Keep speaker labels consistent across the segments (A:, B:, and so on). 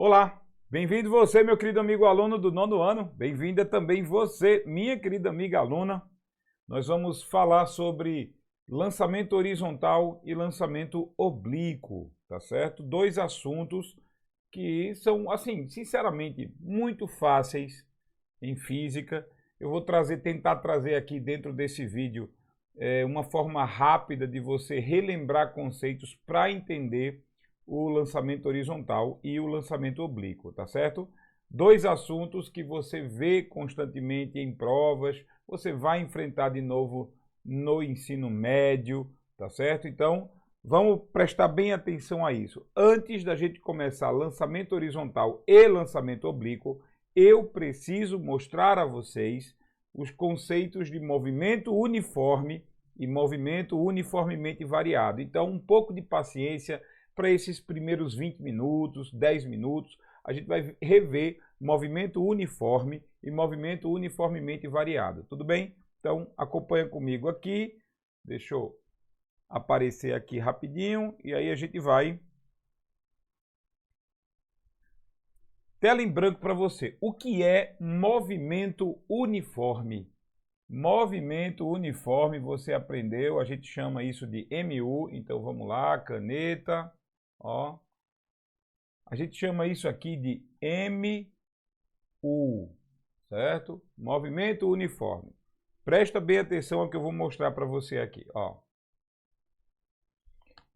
A: Olá, bem-vindo você, meu querido amigo aluno do 9º ano. Bem-vinda também você, minha querida amiga aluna. Nós vamos falar sobre lançamento horizontal e lançamento oblíquo, tá certo? Dois assuntos que são, assim, sinceramente, muito fáceis em física. Eu vou tentar trazer aqui dentro desse vídeo uma forma rápida de você relembrar conceitos para entender o lançamento horizontal e o lançamento oblíquo, tá certo? Dois assuntos que você vê constantemente em provas, você vai enfrentar de novo no ensino médio, tá certo? Então, vamos prestar bem atenção a isso. Antes da gente começar lançamento horizontal e lançamento oblíquo, eu preciso mostrar a vocês os conceitos de movimento uniforme e movimento uniformemente variado. Então, um pouco de paciência para esses primeiros 20 minutos, 10 minutos. A gente vai rever movimento uniforme e movimento uniformemente variado. Tudo bem? Então, acompanha comigo aqui. Deixa eu aparecer aqui rapidinho e aí a gente vai. Tela em branco para você. O que é movimento uniforme? Movimento uniforme, você aprendeu, a gente chama isso de MU, então vamos lá, caneta, ó. A gente chama isso aqui de MU, certo? Movimento uniforme. Presta bem atenção ao que eu vou mostrar para você aqui, ó.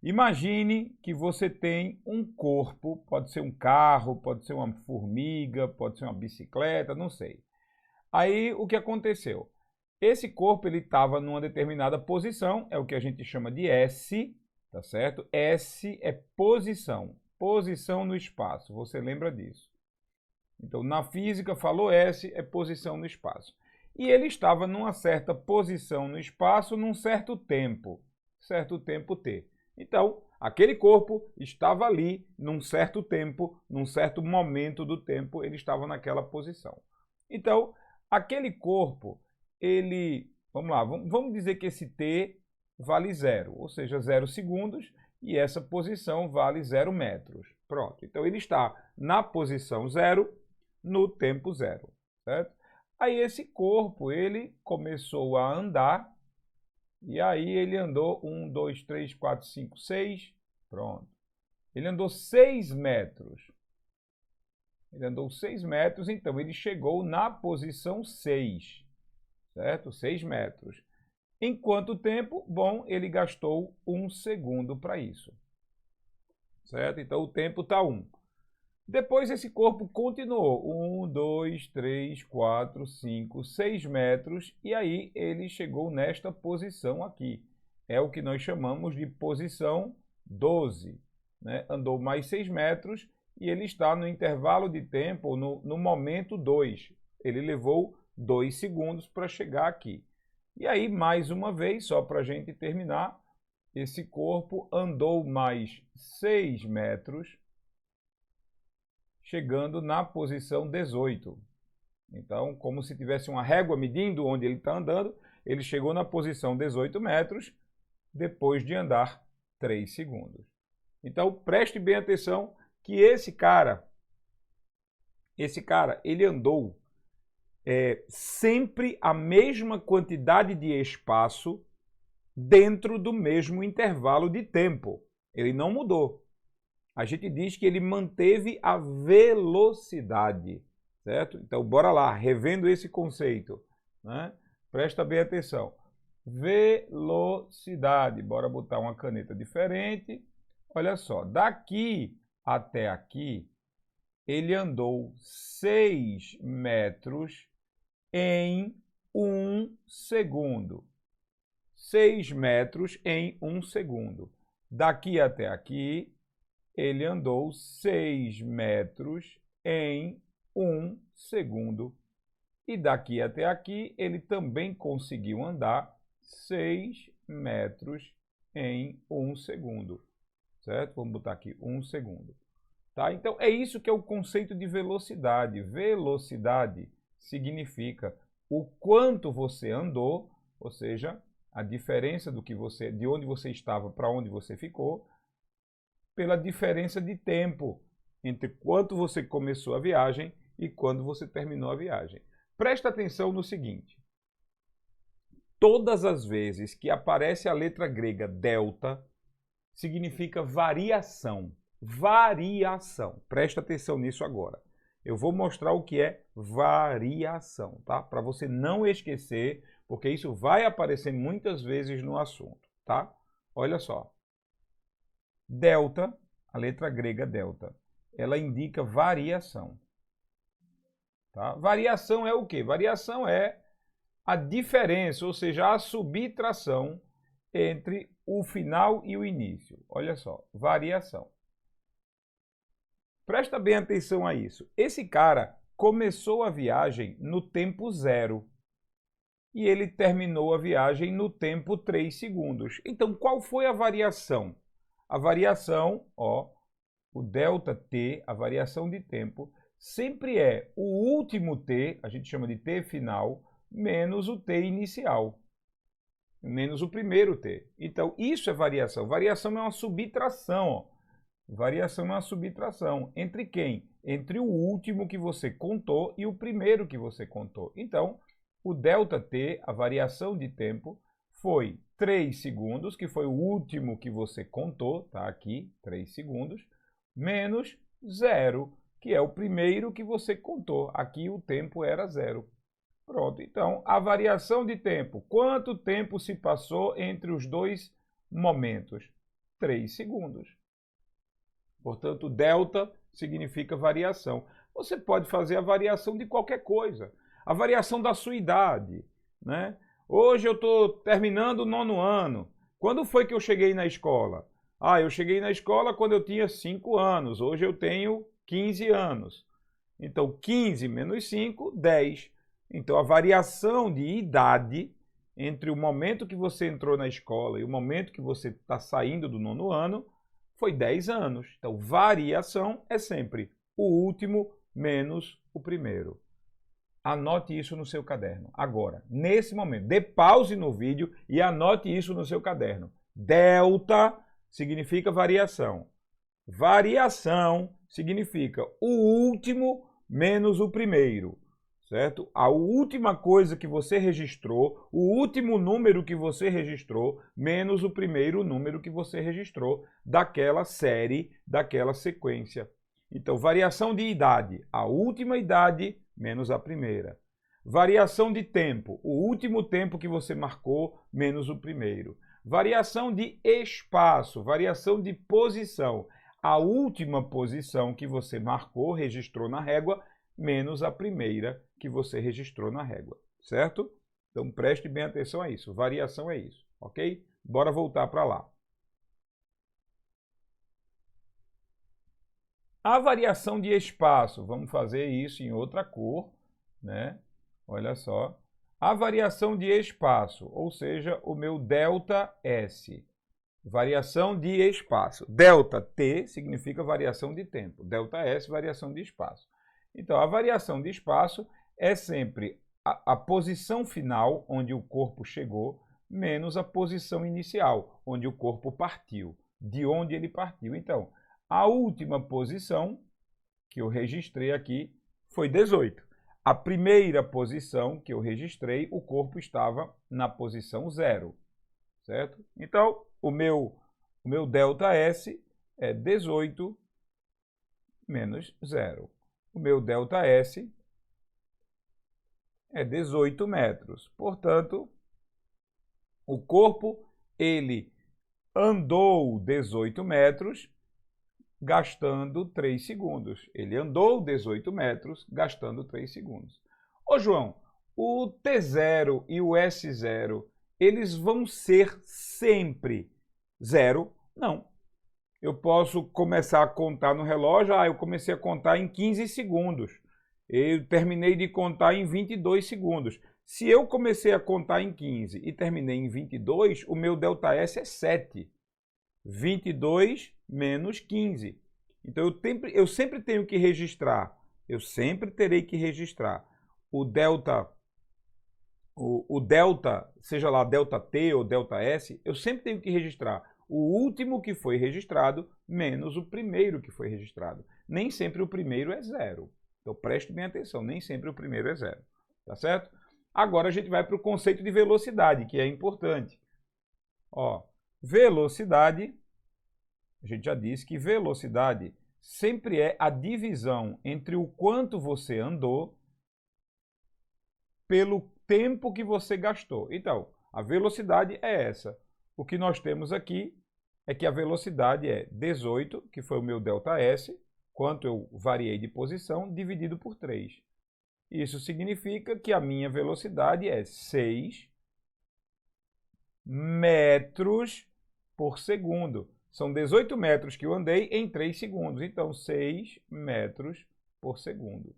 A: Imagine que você tem um corpo, pode ser um carro, pode ser uma formiga, pode ser uma bicicleta, não sei. Aí, o que aconteceu? Esse corpo ele estava numa determinada posição, é o que a gente chama de S, tá certo? S é posição, posição no espaço, você lembra disso. Então, na física, falou S, é posição no espaço. E ele estava numa certa posição no espaço, num certo tempo T. Então, aquele corpo estava ali num certo tempo, num certo momento do tempo, ele estava naquela posição. Então, aquele corpo, vamos lá, vamos dizer que esse T vale 0, ou seja, 0 segundos, e essa posição vale 0 metros. Pronto, então ele está na posição 0, no tempo 0, certo? Aí esse corpo, ele começou a andar, e aí ele andou 1, 2, 3, 4, 5, 6, pronto. Ele andou 6 metros. Ele andou 6 metros, então ele chegou na posição 6, certo? 6 metros. Em quanto tempo? Bom, ele gastou 1 segundo para isso, certo? Então o tempo está 1. Depois esse corpo continuou 1, 2, 3, 4, 5, 6 metros e aí ele chegou nesta posição aqui. É o que nós chamamos de posição 12. Né? Andou mais 6 metros e ele está no intervalo de tempo, no momento 2. Ele levou 2 segundos para chegar aqui. E aí, mais uma vez, só para a gente terminar, esse corpo andou mais 6 metros, chegando na posição 18. Então, como se tivesse uma régua medindo onde ele está andando, ele chegou na posição 18 metros, depois de andar 3 segundos. Então, preste bem atenção que esse cara, ele andou sempre a mesma quantidade de espaço dentro do mesmo intervalo de tempo. Ele não mudou. A gente diz que ele manteve a velocidade, certo? Então, bora lá, revendo esse conceito, né? Presta bem atenção. Velocidade, bora botar uma caneta diferente. Olha só, daqui até aqui, ele andou 6 metros em 1 segundo. 6 metros em 1 segundo. Daqui até aqui, ele andou 6 metros em 1 segundo. E daqui até aqui, ele também conseguiu andar 6 metros em 1 segundo. Certo? Vamos botar aqui 1 segundo. Tá? Então, é isso que é o conceito de velocidade. Velocidade significa o quanto você andou, ou seja, a diferença de onde você estava para onde você ficou, pela diferença de tempo. entre quando você começou a viagem e quando você terminou a viagem. Presta atenção no seguinte. Todas as vezes que aparece a letra grega delta, significa variação. Variação. Presta atenção nisso agora. Eu vou mostrar o que é variação, tá? Para você não esquecer, porque isso vai aparecer muitas vezes no assunto, tá? Olha só. Delta, a letra grega delta, ela indica variação. Tá? Variação é o quê? Variação é a diferença, ou seja, a subtração entre o final e o início. Olha só, variação. Presta bem atenção a isso. Esse cara começou a viagem no tempo 0 e ele terminou a viagem no tempo 3 segundos. Então, qual foi a variação? A variação, ó, o ΔT, a variação de tempo, sempre é o último t, a gente chama de t final, menos o t inicial, menos o primeiro t. Então, isso é variação. Variação é uma subtração, ó. Variação é uma subtração. Entre quem? Entre o último que você contou e o primeiro que você contou. Então, o ΔT, a variação de tempo, foi 3 segundos, que foi o último que você contou, tá aqui, 3 segundos, menos 0, que é o primeiro que você contou. Aqui o tempo era 0. Pronto, então, a variação de tempo. Quanto tempo se passou entre os dois momentos? 3 segundos. Portanto, delta significa variação. Você pode fazer a variação de qualquer coisa. A variação da sua idade, né? Hoje eu estou terminando o 9º ano. Quando foi que eu cheguei na escola? Ah, eu cheguei na escola quando eu tinha 5 anos. Hoje eu tenho 15 anos. Então, 15 menos 5, 10. Então, a variação de idade entre o momento que você entrou na escola e o momento que você está saindo do 9º ano foi 10 anos. Então, variação é sempre o último menos o primeiro. Anote isso no seu caderno. Agora, nesse momento, dê pause no vídeo e anote isso no seu caderno. Delta significa variação. Variação significa o último menos o primeiro, certo? A última coisa que você registrou, o último número que você registrou, menos o primeiro número que você registrou daquela série, daquela sequência. Então, variação de idade, a última idade menos a primeira. Variação de tempo, o último tempo que você marcou menos o primeiro. Variação de espaço, variação de posição, a última posição que você marcou, registrou na régua, menos a primeira que você registrou na régua, certo? Então, preste bem atenção a isso. Variação é isso, ok? Bora voltar para lá. A variação de espaço, vamos fazer isso em outra cor, né? Olha só. A variação de espaço, ou seja, o meu ΔS. Variação de espaço. ΔT significa variação de tempo. ΔS, variação de espaço. Então, a variação de espaço é sempre a posição final, onde o corpo chegou, menos a posição inicial, onde o corpo partiu, de onde ele partiu. Então, a última posição que eu registrei aqui foi 18. A primeira posição que eu registrei, o corpo estava na posição 0, certo? Então, o meu ΔS é 18 menos 0. O meu ΔS é 18 metros. Portanto, o corpo, ele andou 18 metros gastando 3 segundos. Ele andou 18 metros gastando 3 segundos. Ô, João, o T0 e o S0, eles vão ser sempre 0? Não. Eu posso começar a contar no relógio, eu comecei a contar em 15 segundos. Eu terminei de contar em 22 segundos. Se eu comecei a contar em 15 e terminei em 22, o meu ΔS é 7. 22 menos 15. Então, eu sempre tenho que registrar, eu sempre terei que registrar o delta, seja lá ΔT ou ΔS, eu sempre tenho que registrar o último que foi registrado menos o primeiro que foi registrado. nem sempre o primeiro é zero. Então preste bem atenção, nem sempre o primeiro é zero. Tá certo? Agora a gente vai para o conceito de velocidade, que é importante. Ó, velocidade, a gente já disse que velocidade sempre é a divisão entre o quanto você andou pelo tempo que você gastou. Então, a velocidade é essa. O que nós temos aqui é que a velocidade é 18, que foi o meu ΔS, quanto eu variei de posição, dividido por 3. Isso significa que a minha velocidade é 6 metros por segundo. São 18 metros que eu andei em 3 segundos. Então, 6 metros por segundo.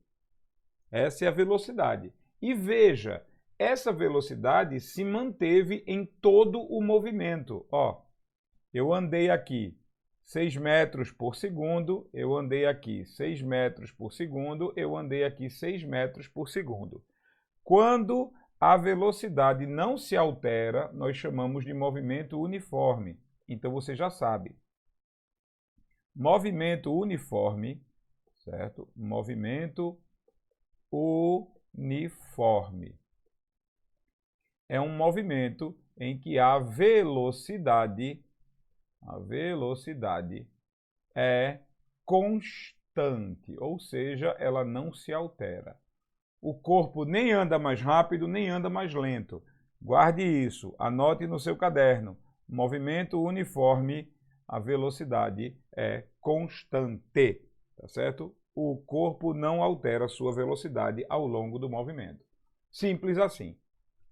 A: Essa é a velocidade. E veja, essa velocidade se manteve em todo o movimento. Ó, eu andei aqui 6 metros por segundo, eu andei aqui 6 metros por segundo, eu andei aqui 6 metros por segundo. Quando a velocidade não se altera, nós chamamos de movimento uniforme. Então você já sabe. Movimento uniforme, certo? Movimento uniforme. É um movimento em que a velocidade é constante, ou seja, ela não se altera. O corpo nem anda mais rápido, nem anda mais lento. Guarde isso, anote no seu caderno. Movimento uniforme, a velocidade é constante, tá certo? O corpo não altera a sua velocidade ao longo do movimento. Simples assim.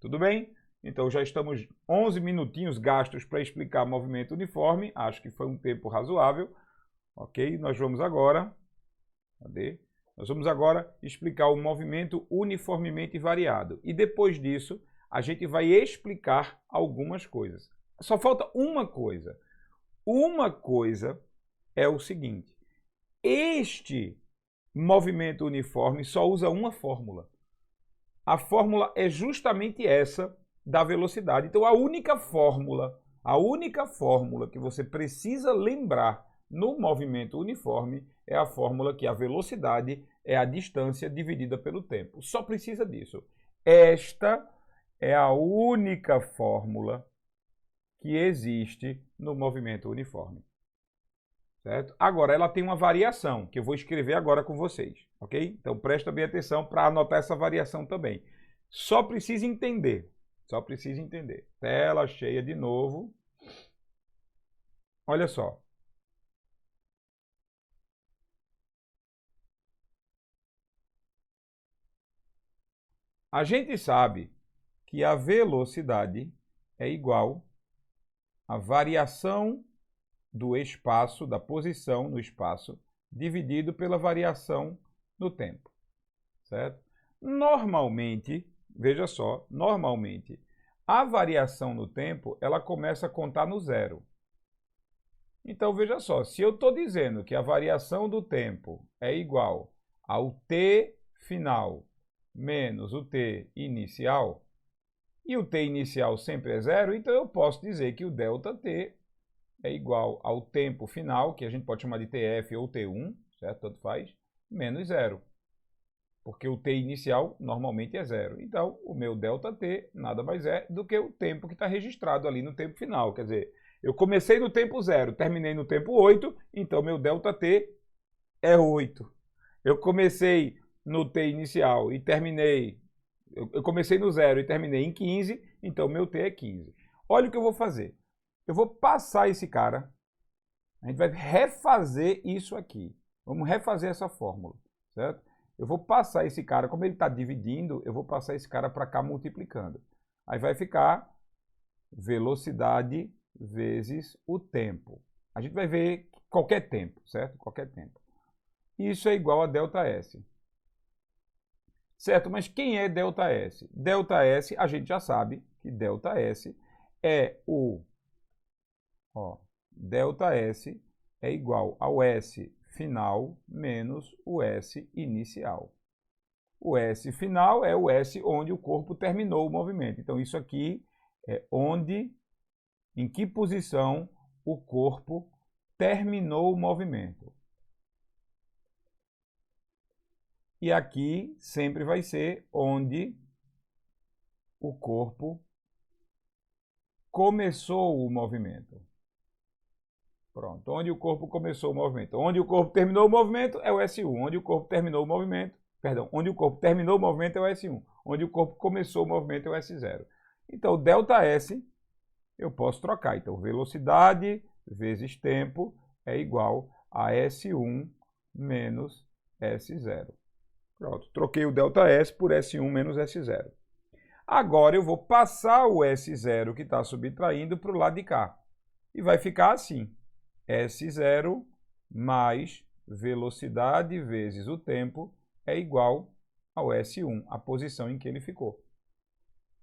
A: Tudo bem? Então já estamos 11 minutinhos gastos para explicar movimento uniforme. Acho que foi um tempo razoável. Ok? Nós vamos agora... Cadê? Nós vamos agora explicar o movimento uniformemente variado. E depois disso, a gente vai explicar algumas coisas. Só falta uma coisa. Uma coisa é o seguinte. Este movimento uniforme só usa uma fórmula. A fórmula é justamente essa da velocidade. Então, a única fórmula que você precisa lembrar no movimento uniforme é a fórmula que a velocidade é a distância dividida pelo tempo. Só precisa disso. Esta é a única fórmula que existe no movimento uniforme. Certo? Agora, ela tem uma variação, que eu vou escrever agora com vocês, ok? Então, presta bem atenção para anotar essa variação também. Só precisa entender. Tela cheia de novo. Olha só. A gente sabe que a velocidade é igual à variação do espaço, da posição no espaço, dividido pela variação no tempo, certo? Normalmente, veja só, normalmente, a variação no tempo, ela começa a contar no zero. Então, veja só, se eu estou dizendo que a variação do tempo é igual ao t final menos o t inicial, e o t inicial sempre é zero, então eu posso dizer que o ΔT é igual ao tempo final, que a gente pode chamar de TF ou T1, certo? Tanto faz, menos zero. Porque o T inicial normalmente é zero. Então, o meu ΔT nada mais é do que o tempo que está registrado ali no tempo final. Quer dizer, eu comecei no tempo 0, terminei no tempo 8, então meu ΔT é 8. Eu comecei no T inicial e terminei... Eu comecei no 0 e terminei em 15, então meu T é 15. Olha o que eu vou fazer. Eu vou passar esse cara, a gente vai refazer isso aqui. Vamos refazer essa fórmula, certo? Eu vou passar esse cara, como ele está dividindo, eu vou passar esse cara para cá multiplicando. Aí vai ficar velocidade vezes o tempo. A gente vai ver qualquer tempo, certo? Qualquer tempo. Isso é igual a ΔS. Certo, mas quem é ΔS? ΔS, a gente já sabe que ΔS é o... ΔS é igual ao S final menos o S inicial. O S final é o S onde o corpo terminou o movimento. Então, isso aqui é em que posição o corpo terminou o movimento. E aqui sempre vai ser onde o corpo começou o movimento. Pronto, onde o corpo começou o movimento. Onde o corpo terminou o movimento é o S1. Onde o corpo terminou o movimento, perdão, onde o corpo terminou o movimento é o S1. Onde o corpo começou o movimento é o S0. Então, ΔS eu posso trocar. Então, velocidade vezes tempo é igual a S1 menos S0. Pronto, troquei o ΔS por S1 menos S0. Agora eu vou passar o S0 que está subtraindo para o lado de cá. E vai ficar assim. S0 mais velocidade vezes o tempo é igual ao S1, a posição em que ele ficou.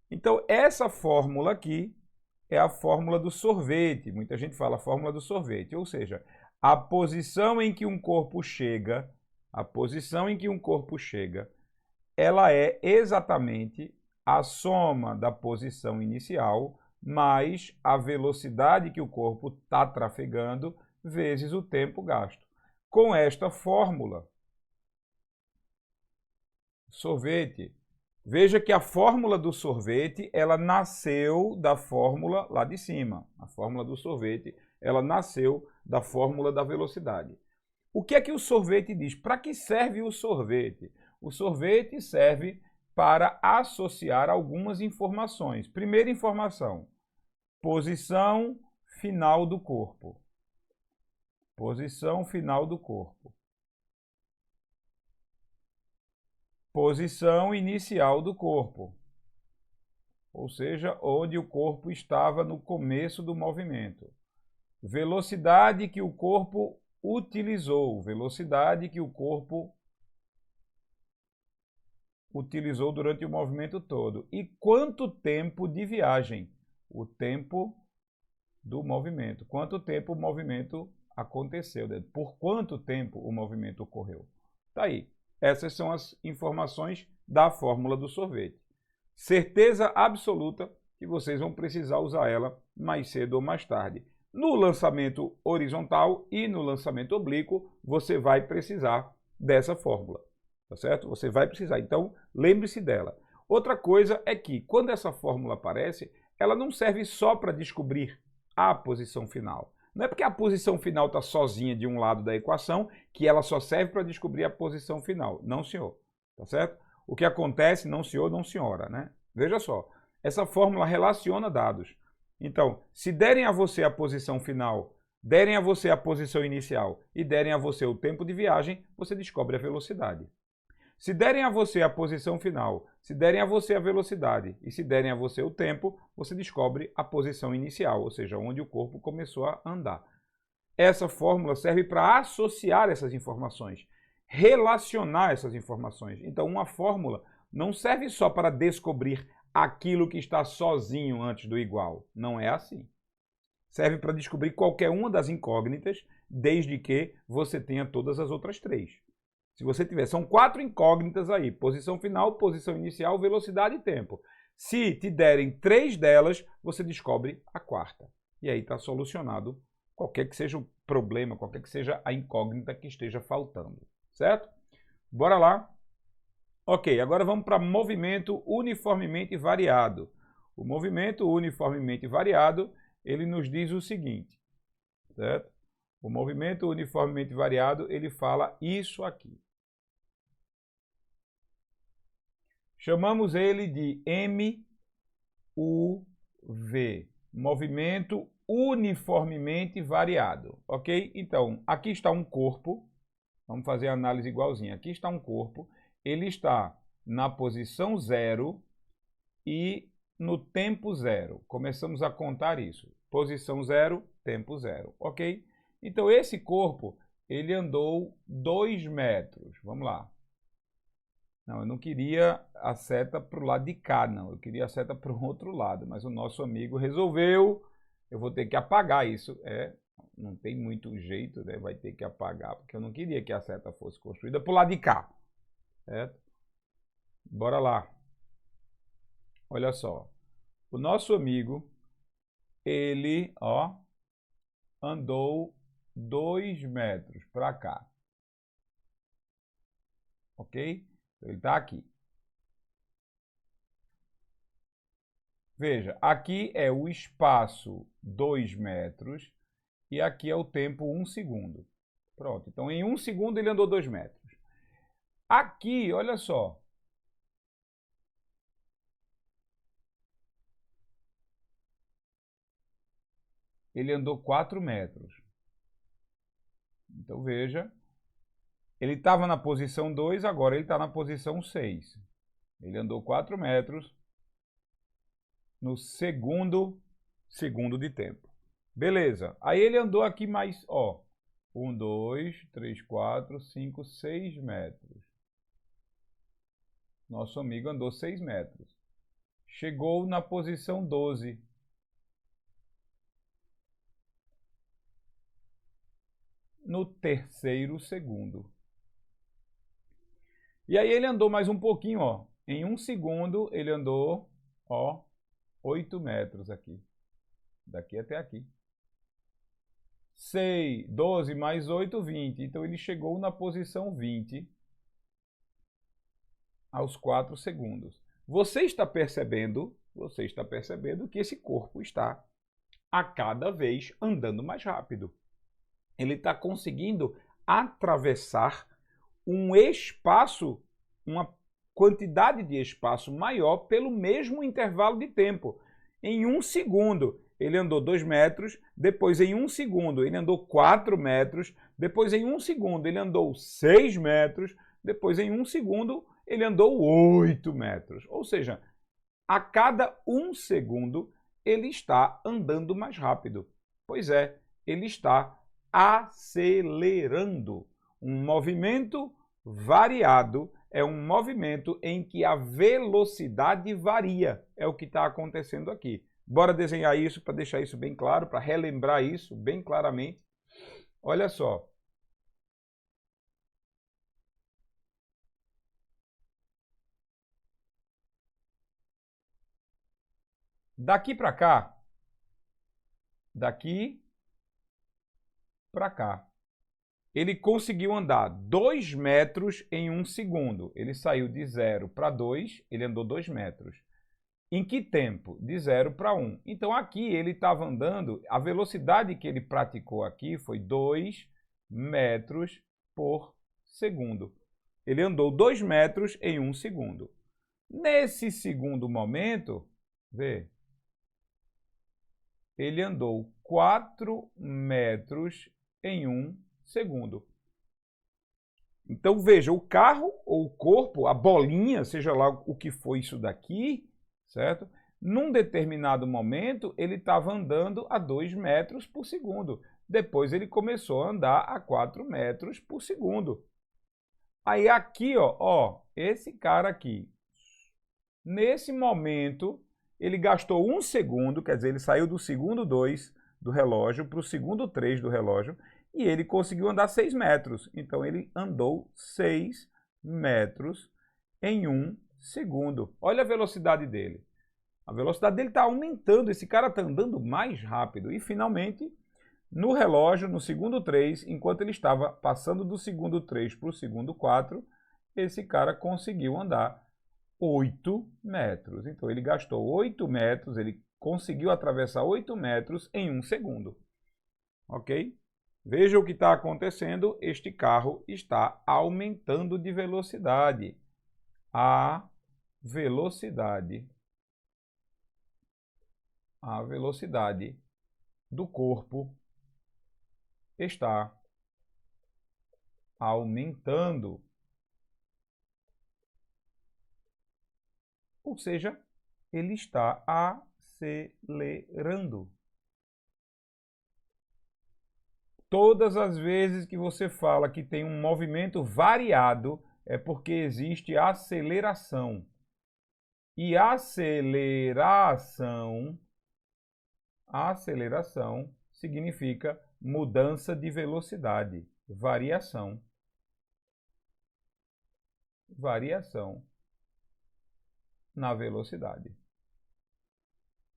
A: Então, essa fórmula aqui é a fórmula do sorvete. Muita gente fala a fórmula do sorvete, ou seja, a posição em que um corpo chega, ela é exatamente a soma da posição inicial mais a velocidade que o corpo está trafegando vezes o tempo gasto. Com esta fórmula, sorvete, veja que a fórmula do sorvete, ela nasceu da fórmula lá de cima. A fórmula do sorvete, ela nasceu da fórmula da velocidade. O que é que o sorvete diz? Para que serve o sorvete? O sorvete serve para associar algumas informações. Primeira informação, posição final do corpo. Posição final do corpo. Posição inicial do corpo. Ou seja, onde o corpo estava no começo do movimento. Velocidade que o corpo utilizou. Velocidade que o corpo utilizou durante o movimento todo. E quanto tempo de viagem? O tempo do movimento. Quanto tempo o movimento aconteceu? Por quanto tempo o movimento ocorreu? Tá aí. Essas são as informações da fórmula do sorvete. Certeza absoluta que vocês vão precisar usar ela mais cedo ou mais tarde. No lançamento horizontal e no lançamento oblíquo, você vai precisar dessa fórmula. Tá certo? Você vai precisar. Então, lembre-se dela. Outra coisa é que, quando essa fórmula aparece, ela não serve só para descobrir a posição final. Não é porque a posição final está sozinha de um lado da equação que ela só serve para descobrir a posição final. Não, senhor. Tá certo? O que acontece, não, senhor, não, senhora, né? Veja só. Essa fórmula relaciona dados. Então, se derem a você a posição final, derem a você a posição inicial e derem a você o tempo de viagem, você descobre a velocidade. Se derem a você a posição final, se derem a você a velocidade e se derem a você o tempo, você descobre a posição inicial, ou seja, onde o corpo começou a andar. Essa fórmula serve para associar essas informações, relacionar essas informações. Então, uma fórmula não serve só para descobrir aquilo que está sozinho antes do igual. Não é assim. Serve para descobrir qualquer uma das incógnitas, desde que você tenha todas as outras três. Se você tiver, são 4 incógnitas aí, posição final, posição inicial, velocidade e tempo. Se te derem 3 delas, você descobre a quarta. E aí está solucionado qualquer que seja o problema, qualquer que seja a incógnita que esteja faltando, certo? Bora lá. Ok, agora vamos para movimento uniformemente variado. O movimento uniformemente variado, ele nos diz o seguinte, certo? O movimento uniformemente variado, ele fala isso aqui. Chamamos ele de MUV, movimento uniformemente variado, ok? Então, aqui está um corpo, vamos fazer a análise igualzinha. Aqui está um corpo, ele está na posição 0 e no tempo 0. Começamos a contar isso. Posição 0, tempo 0, ok? Então, esse corpo, ele andou 2 metros. Vamos lá. Não, eu não queria a seta para o lado de cá, não. Eu queria a seta para o outro lado, mas o nosso amigo resolveu. Eu vou ter que apagar isso. Não tem muito jeito, né? Vai ter que apagar, porque eu não queria que a seta fosse construída para o lado de cá. Certo? Bora lá. Olha só. O nosso amigo, ele, ó, andou 2 metros para cá. ok? Ele está aqui. Veja, aqui é o espaço 2 metros e aqui é o tempo 1 segundo. Pronto, então em 1 segundo ele andou 2 metros. Aqui, olha só. Ele andou 4 metros. Então veja, ele estava na posição 2, agora ele está na posição 6. Ele andou 4 metros no segundo de tempo. Beleza, aí ele andou aqui mais, ó, 1, 2, 3, 4, 5, 6 metros. Nosso amigo andou 6 metros. Chegou na posição 12. No terceiro segundo. E aí ele andou mais um pouquinho, ó. Em 1 segundo ele andou, ó, 8 metros aqui. Daqui até aqui. 6, 12 mais 8, 20. Então ele chegou na posição 20 aos 4 segundos. Você está percebendo que esse corpo está a cada vez andando mais rápido. Ele está conseguindo atravessar um espaço, uma quantidade de espaço maior pelo mesmo intervalo de tempo. Em 1 segundo, ele andou 2 metros, depois em 1 segundo ele andou 4 metros, depois em 1 segundo ele andou 6 metros, depois em 1 segundo ele andou 8 metros. Ou seja, a cada 1 segundo ele está andando mais rápido. Pois é, ele está acelerando. Um movimento variado é um movimento em que a velocidade varia. É o que está acontecendo aqui. Bora desenhar isso para deixar isso bem claro, para relembrar isso bem claramente. Olha só. Daqui para cá, daqui para cá, ele conseguiu andar 2 metros em 1 segundo. Ele saiu de 0 para 2, ele andou 2 metros. Em que tempo? De 0 para 1. Então aqui ele estava andando, a velocidade que ele praticou aqui foi 2 metros por segundo. Ele andou 2 metros em 1 segundo. Nesse segundo momento, vê, ele andou 4 metros em 1 segundo. Então veja, o carro ou o corpo, a bolinha, seja lá o que foi isso daqui, certo? Num determinado momento, ele estava andando a 2 metros por segundo. Depois ele começou a andar a 4 metros por segundo. Aí aqui, ó, esse cara aqui, nesse momento, ele gastou 1 segundo, quer dizer, ele saiu do segundo 2 do relógio para o segundo 3 do relógio, e ele conseguiu andar 6 metros. Então ele andou 6 metros em 1 segundo. Olha a velocidade dele. A velocidade dele está aumentando, esse cara está andando mais rápido. E finalmente, no relógio, no segundo 3, enquanto ele estava passando do segundo 3 para o segundo 4, esse cara conseguiu andar 8 metros. Então ele gastou 8 metros, ele conseguiu atravessar 8 metros em 1 segundo. Ok? Veja o que está acontecendo, este carro está aumentando de velocidade. A velocidade do corpo está aumentando. Ou seja, ele está acelerando. Todas as vezes que você fala que tem um movimento variado, é porque existe aceleração. E aceleração significa mudança de velocidade, variação. Variação na velocidade.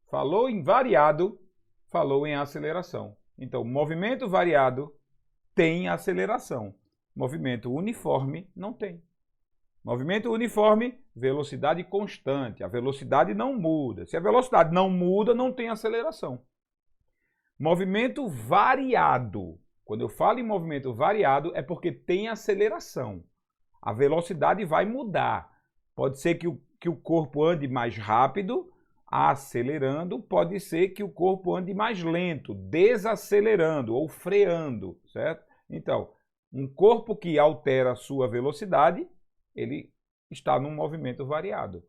A: Falou em variado, falou em aceleração. Então, movimento variado tem aceleração. Movimento uniforme não tem. Movimento uniforme, velocidade constante. A velocidade não muda. Se a velocidade não muda, não tem aceleração. Movimento variado. Quando eu falo em movimento variado, é porque tem aceleração. A velocidade vai mudar. Pode ser que o corpo ande mais rápido, acelerando. Pode ser que o corpo ande mais lento, desacelerando ou freando, certo? Então, um corpo que altera a sua velocidade, ele está num movimento variado.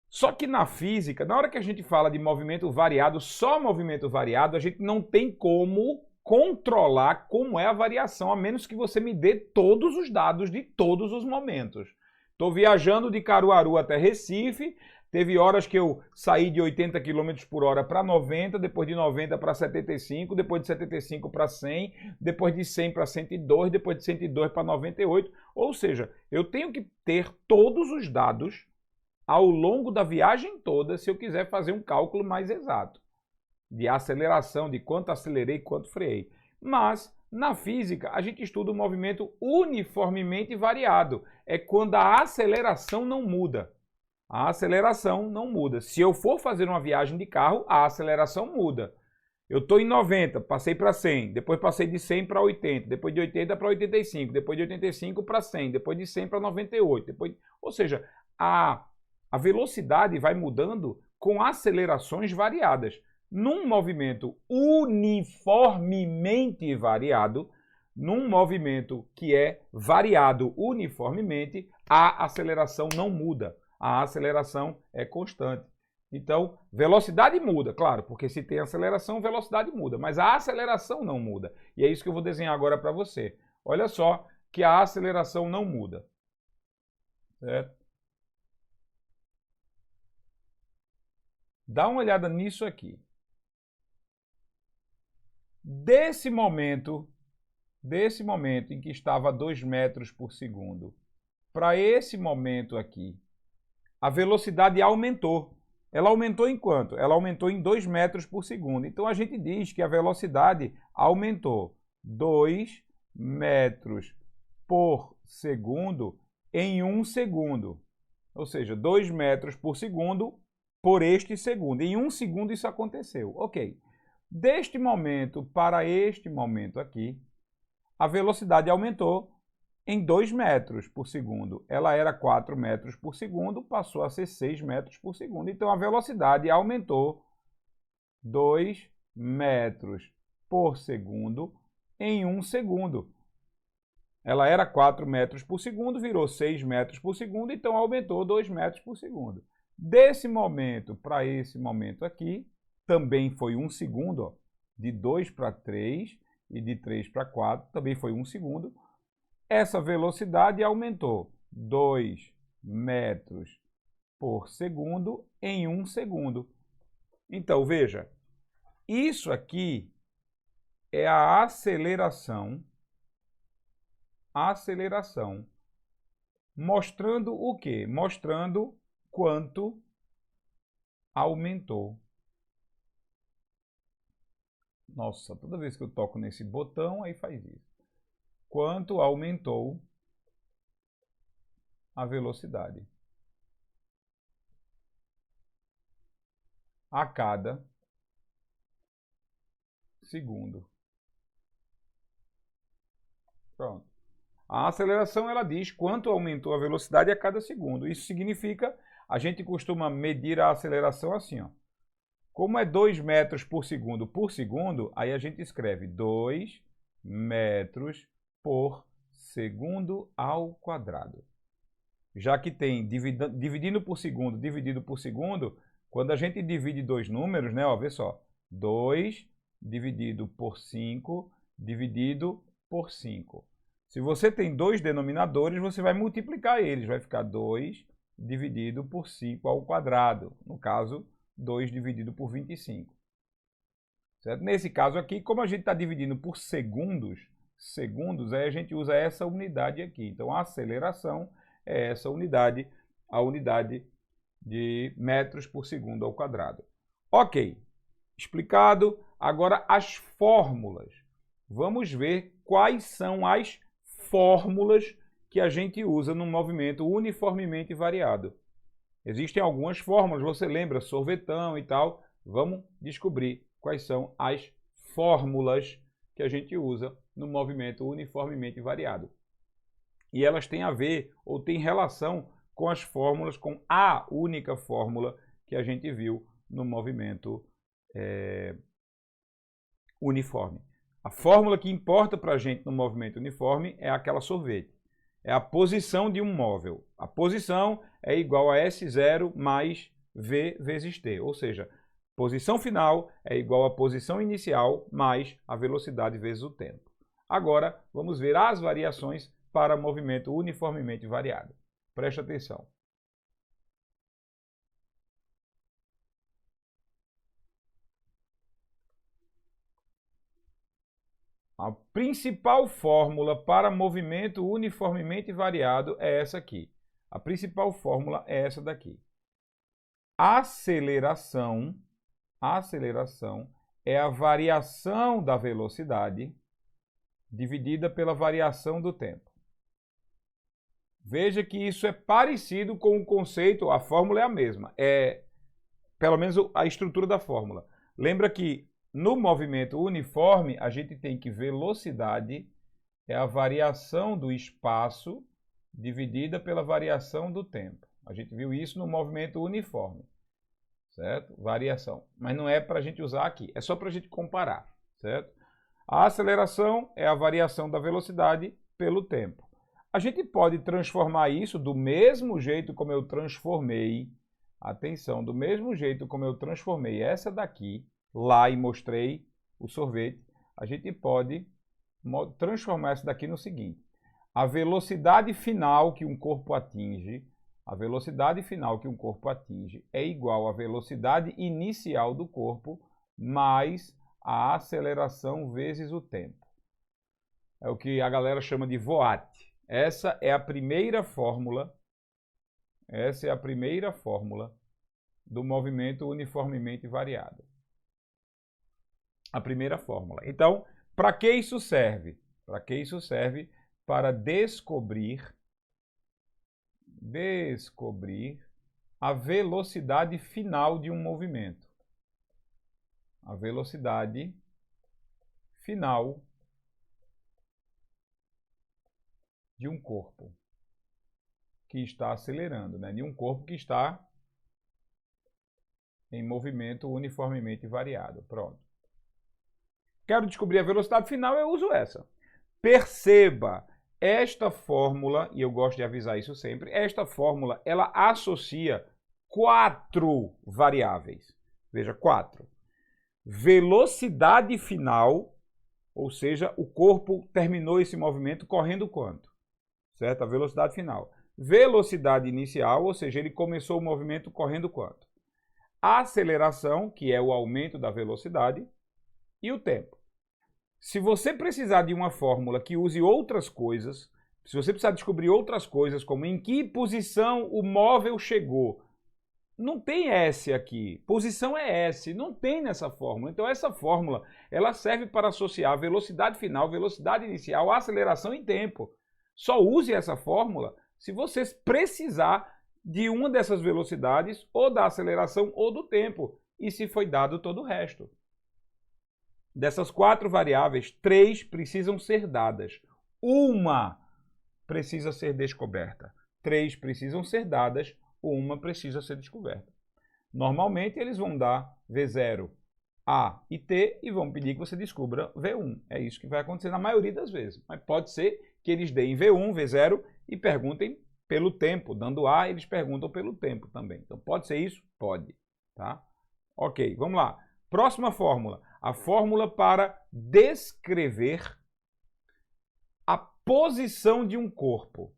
A: Só que na física, na hora que a gente fala de movimento variado, só movimento variado, a gente não tem como controlar como é a variação, a menos que você me dê todos os dados de todos os momentos. Estou viajando de Caruaru até Recife, teve horas que eu saí de 80 km por hora para 90, depois de 90 para 75, depois de 75 para 100, depois de 100 para 102, depois de 102 para 98. Ou seja, eu tenho que ter todos os dados ao longo da viagem toda se eu quiser fazer um cálculo mais exato de aceleração, de quanto acelerei, quanto freiei. Mas, na física, a gente estuda o movimento uniformemente variado. É quando a aceleração não muda. A aceleração não muda. Se eu for fazer uma viagem de carro, a aceleração muda. Eu estou em 90, passei para 100, depois passei de 100 para 80, depois de 80 para 85, depois de 85 para 100, depois de 100 para 98. Ou seja, a velocidade vai mudando com acelerações variadas. Num movimento uniformemente variado, num movimento que é variado uniformemente, a aceleração não muda. A aceleração é constante. Então, velocidade muda, claro, porque se tem aceleração, velocidade muda, mas a aceleração não muda. E é isso que eu vou desenhar agora para você. Olha só que a aceleração não muda. Certo? Dá uma olhada nisso aqui. Desse momento em que estava a 2 metros por segundo, para esse momento aqui, a velocidade aumentou. Ela aumentou em quanto? Ela aumentou em 2 metros por segundo. Então, a gente diz que a velocidade aumentou 2 metros por segundo em 1 segundo. Ou seja, 2 metros por segundo por este segundo. Em 1 segundo isso aconteceu. Ok. Deste momento para este momento aqui, a velocidade aumentou em 2 metros por segundo. Ela era 4 metros por segundo, passou a ser 6 metros por segundo. Então, a velocidade aumentou 2 metros por segundo em 1 segundo. Ela era 4 metros por segundo, virou 6 metros por segundo, então aumentou 2 metros por segundo. Desse momento para esse momento aqui, também foi 1 segundo, ó, de 2 para 3 e de 3 para 4, também foi 1 segundo. Essa velocidade aumentou 2 metros por segundo em 1 segundo. Então, veja, isso aqui é a aceleração, mostrando o quê? Mostrando quanto aumentou. Nossa, toda vez que eu toco nesse botão, aí faz isso. Quanto aumentou a velocidade a cada segundo. Pronto. A aceleração, ela diz quanto aumentou a velocidade a cada segundo. Isso significa, a gente costuma medir a aceleração assim, ó. Como é 2 metros por segundo, aí a gente escreve 2 metros por segundo ao quadrado. Já que tem dividindo por segundo, quando a gente divide dois números, né, ó, vê só, 2 dividido por 5 dividido por 5. Se você tem dois denominadores, você vai multiplicar eles, vai ficar 2 dividido por 5 ao quadrado, no caso, 2 dividido por 25. Certo? Nesse caso aqui, como a gente está dividindo por segundos, aí a gente usa essa unidade aqui. Então, a aceleração é essa unidade, a unidade de metros por segundo ao quadrado. Ok, explicado. Agora, as fórmulas. Vamos ver quais são as fórmulas que a gente usa no movimento uniformemente variado. Existem algumas fórmulas, você lembra, sorvetão e tal. Vamos descobrir quais são as fórmulas que a gente usa no movimento uniformemente variado. E elas têm a ver ou têm relação com as fórmulas, com a única fórmula que a gente viu no movimento uniforme. A fórmula que importa para a gente no movimento uniforme é aquela sorvete. É a posição de um móvel. A posição é igual a S0 mais V vezes T. Ou seja, posição final é igual a posição inicial mais a velocidade vezes o tempo. Agora, vamos ver as variações para movimento uniformemente variado. Preste atenção. A principal fórmula para movimento uniformemente variado é essa aqui. A principal fórmula é essa daqui. Aceleração é a variação da velocidade dividida pela variação do tempo. Veja que isso é parecido com o conceito, a fórmula é a mesma, pelo menos a estrutura da fórmula. Lembra que no movimento uniforme, a gente tem que velocidade é a variação do espaço dividida pela variação do tempo. A gente viu isso no movimento uniforme, certo? Variação. Mas não é para a gente usar aqui, é só para a gente comparar, certo? A aceleração é a variação da velocidade pelo tempo. A gente pode transformar isso do mesmo jeito como eu transformei, atenção, do mesmo jeito como eu transformei essa daqui, lá e mostrei o sorvete, a gente pode transformar essa daqui no seguinte. A velocidade final que um corpo atinge, é igual à velocidade inicial do corpo mais a aceleração vezes o tempo. É o que a galera chama de VOAT. Essa é a primeira fórmula do movimento uniformemente variado. A primeira fórmula. Então, para que isso serve? Para descobrir a velocidade final de um movimento. A velocidade final de um corpo que está acelerando, né? De um corpo que está em movimento uniformemente variado. Pronto. Quero descobrir a velocidade final, eu uso essa. Perceba, esta fórmula, e eu gosto de avisar isso sempre, esta fórmula, ela associa 4 variáveis. Veja, 4. Velocidade final, ou seja, o corpo terminou esse movimento correndo quanto? Certo? A velocidade final. Velocidade inicial, ou seja, ele começou o movimento correndo quanto? A aceleração, que é o aumento da velocidade, e o tempo. Se você precisar de uma fórmula que use outras coisas, se você precisar descobrir outras coisas, como em que posição o móvel chegou, não tem S aqui, posição é S, não tem nessa fórmula. Então essa fórmula, ela serve para associar velocidade final, velocidade inicial, aceleração e tempo. Só use essa fórmula se você precisar de uma dessas velocidades, ou da aceleração ou do tempo, e se foi dado todo o resto. Dessas 4 variáveis, 3 precisam ser dadas. Uma precisa ser descoberta. 3 precisam ser dadas, uma precisa ser descoberta. Normalmente, eles vão dar V0, A e T e vão pedir que você descubra V1. É isso que vai acontecer na maioria das vezes. Mas pode ser que eles deem V1, V0 e perguntem pelo tempo. Dando A, eles perguntam pelo tempo também. Então, pode ser isso? Pode. Tá? Ok, vamos lá. Próxima fórmula. A fórmula para descrever a posição de um corpo.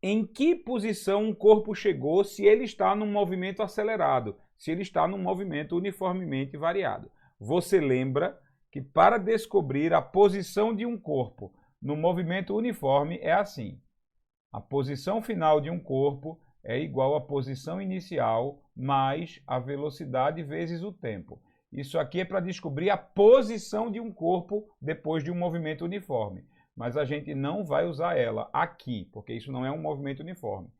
A: Em que posição um corpo chegou se ele está num movimento acelerado, se ele está num movimento uniformemente variado. Você lembra que para descobrir a posição de um corpo no movimento uniforme é assim. A posição final de um corpo é igual à posição inicial mais a velocidade vezes o tempo. Isso aqui é para descobrir a posição de um corpo depois de um movimento uniforme. mas a gente não vai usar ela aqui, porque isso não é um movimento uniforme.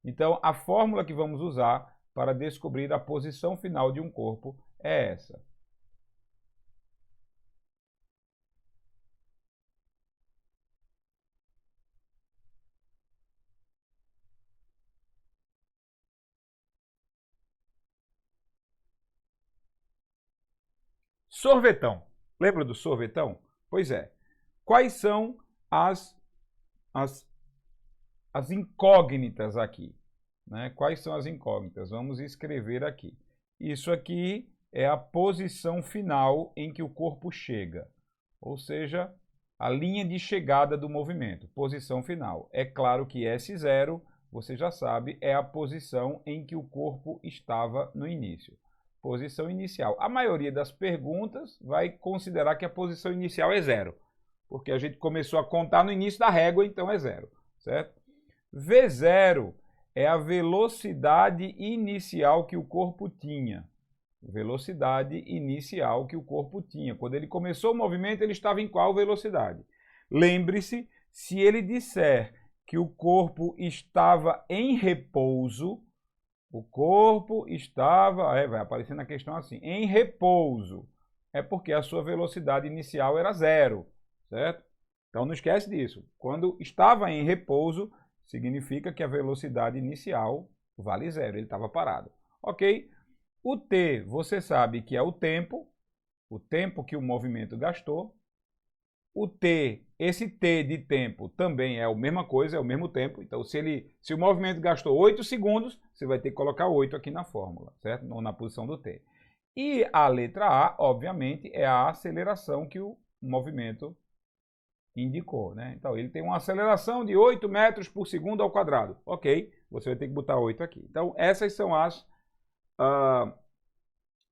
A: Então, a fórmula que vamos usar para descobrir a posição final de um corpo é essa. Sorvetão. Lembra do sorvetão? Pois é. Quais são as incógnitas aqui? Né? Quais são as incógnitas? Vamos escrever aqui. Isso aqui é a posição final em que o corpo chega, ou seja, a linha de chegada do movimento, posição final. É claro que S0, você já sabe, é a posição em que o corpo estava no início. Posição inicial. A maioria das perguntas vai considerar que a posição inicial é 0, porque a gente começou a contar no início da régua, então é 0, certo? V0 é a velocidade inicial que o corpo tinha. Velocidade inicial que o corpo tinha. Quando ele começou o movimento, ele estava em qual velocidade? Lembre-se, se ele disser que o corpo estava em repouso, o corpo estava, vai aparecer na questão assim, em repouso, é porque a sua velocidade inicial era 0, certo? Então não esquece disso. Quando estava em repouso, significa que a velocidade inicial vale 0, ele estava parado. Ok? O T, você sabe que é o tempo que o movimento gastou. O T, esse T de tempo também é a mesma coisa, é o mesmo tempo. Então, se o movimento gastou 8 segundos, você vai ter que colocar 8 aqui na fórmula, certo? Ou na posição do T. E a letra A, obviamente, é a aceleração que o movimento indicou, né? Então, ele tem uma aceleração de 8 metros por segundo ao quadrado. Ok, você vai ter que botar 8 aqui. Então, essas são as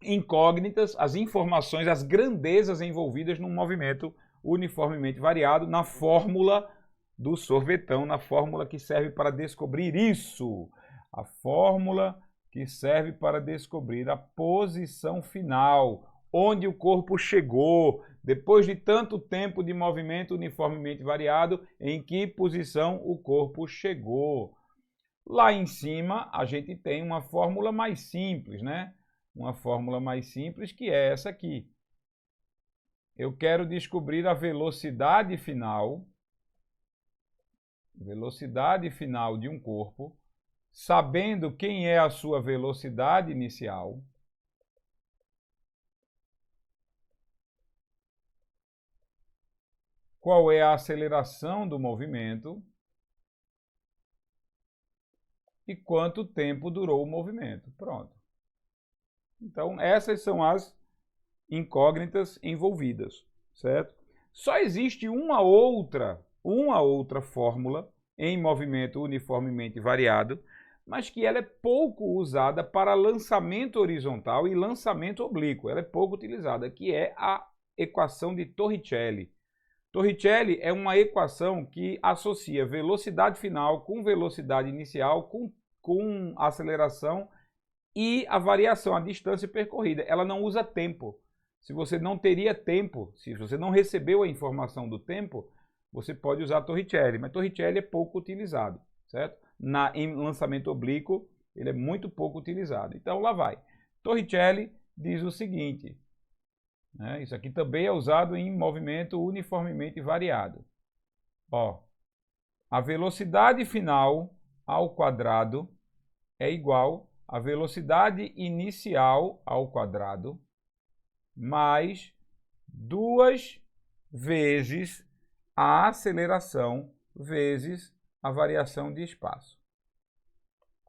A: incógnitas, as informações, as grandezas envolvidas num movimento uniformemente variado na fórmula do sorvetão, na fórmula que serve para descobrir isso. A fórmula que serve para descobrir a posição final, onde o corpo chegou, depois de tanto tempo de movimento uniformemente variado, em que posição o corpo chegou. Lá em cima, a gente tem uma fórmula mais simples, né? Uma fórmula mais simples que é essa aqui. Eu quero descobrir a velocidade final de um corpo, sabendo quem é a sua velocidade inicial, qual é a aceleração do movimento e quanto tempo durou o movimento. Pronto. Então, essas são as incógnitas envolvidas, certo? Só existe uma outra fórmula em movimento uniformemente variado, mas que ela é pouco usada para lançamento horizontal e lançamento oblíquo. Ela é pouco utilizada, que é a equação de Torricelli. Torricelli é uma equação que associa velocidade final com velocidade inicial, com aceleração e a variação, a distância percorrida. Ela não usa tempo. Se você não teria tempo, se você não recebeu a informação do tempo, você pode usar Torricelli, mas Torricelli é pouco utilizado, certo? Em lançamento oblíquo, ele é muito pouco utilizado. Então, lá vai. Torricelli diz o seguinte, né? Isso aqui também é usado em movimento uniformemente variado. Ó, a velocidade final ao quadrado é igual à velocidade inicial ao quadrado mais 2 vezes a aceleração vezes a variação de espaço.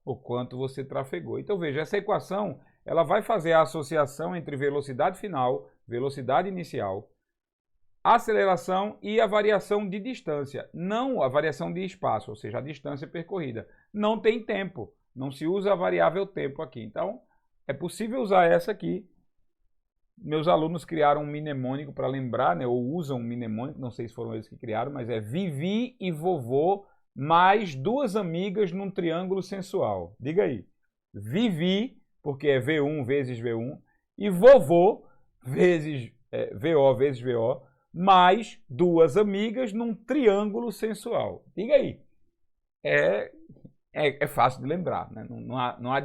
A: O quanto você trafegou. Então, veja, essa equação ela vai fazer a associação entre velocidade final, velocidade inicial, aceleração e a variação de distância, não a variação de espaço, ou seja, a distância percorrida. Não tem tempo, não se usa a variável tempo aqui. Então, é possível usar essa aqui. Meus alunos criaram um mnemônico para lembrar, né, ou usam um mnemônico, não sei se foram eles que criaram, mas é Vivi e Vovô mais 2 amigas num triângulo sensual. Diga aí. Vivi, porque é V1 vezes V1, e Vovô vezes VO vezes VO, mais duas amigas num triângulo sensual. Diga aí. É fácil de lembrar, né? Não há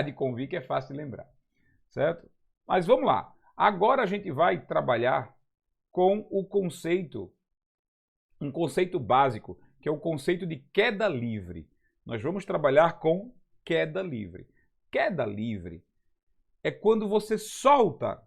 A: de convir que é fácil de lembrar, certo? Mas vamos lá. Agora a gente vai trabalhar com o conceito, um conceito básico, que é o conceito de queda livre. Nós vamos trabalhar com queda livre. Queda livre é quando você solta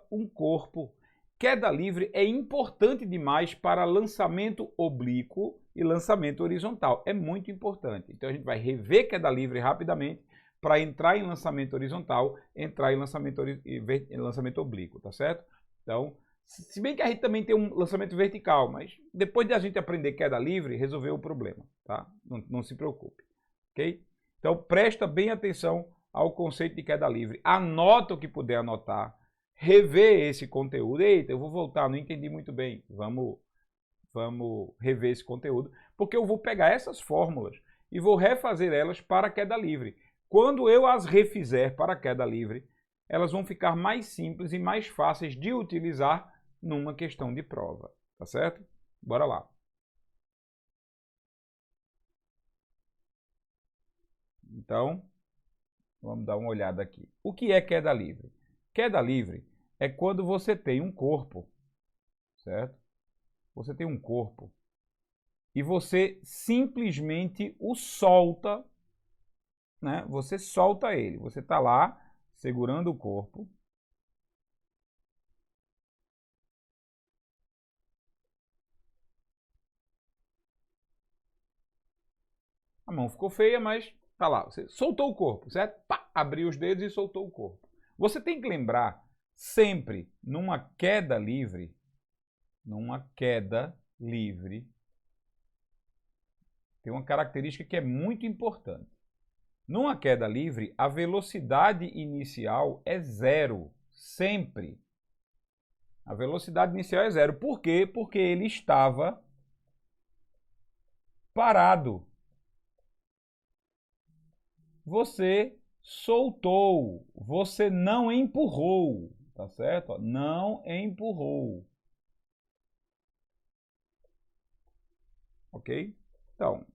A: um corpo. Queda livre é importante demais para lançamento oblíquo e lançamento horizontal. É muito importante. Então a gente vai rever queda livre rapidamente para entrar em lançamento horizontal, entrar em lançamento oblíquo, tá certo? Então, se bem que a gente também tem um lançamento vertical, mas depois de a gente aprender queda livre, resolveu o problema, tá? Não se preocupe, ok? Então presta bem atenção ao conceito de queda livre. Anota o que puder anotar. Rever esse conteúdo. Eita, eu vou voltar, não entendi muito bem. Vamos rever esse conteúdo, porque eu vou pegar essas fórmulas e vou refazer elas para a queda livre. Quando eu as refizer para a queda livre, elas vão ficar mais simples e mais fáceis de utilizar numa questão de prova, tá certo? Bora lá. Então, vamos dar uma olhada aqui. O que é queda livre? Queda livre é quando você tem um corpo, certo? Você tem um corpo e você simplesmente o solta, né? Você solta ele. Você está lá segurando o corpo. A mão ficou feia, mas tá lá. Você soltou o corpo, certo? Pá, abriu os dedos e soltou o corpo. Você tem que lembrar sempre, numa queda livre, tem uma característica que é muito importante. Numa queda livre, a velocidade inicial é zero, sempre. A velocidade inicial é zero. Por quê? Porque ele estava parado. Você soltou, você não empurrou, tá certo? Não empurrou. Ok? Então,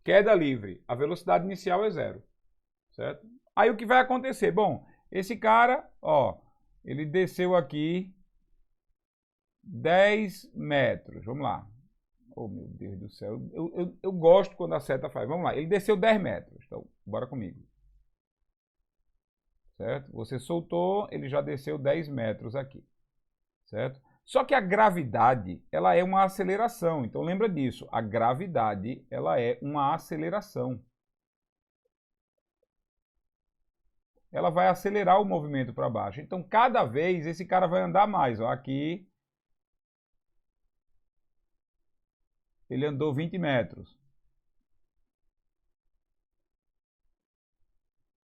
A: queda livre, a velocidade inicial é zero, certo? Aí o que vai acontecer? Bom, esse cara, ó, ele desceu aqui 10 metros, vamos lá. Oh, meu Deus do céu, eu gosto quando a seta faz. Vamos lá, ele desceu 10 metros, então, bora comigo. Certo? Você soltou, ele já desceu 10 metros aqui, certo? Só que a gravidade, ela é uma aceleração, então lembra disso, a gravidade, ela é uma aceleração. Ela vai acelerar o movimento para baixo, então cada vez esse cara vai andar mais, ó, aqui ele andou 20 metros.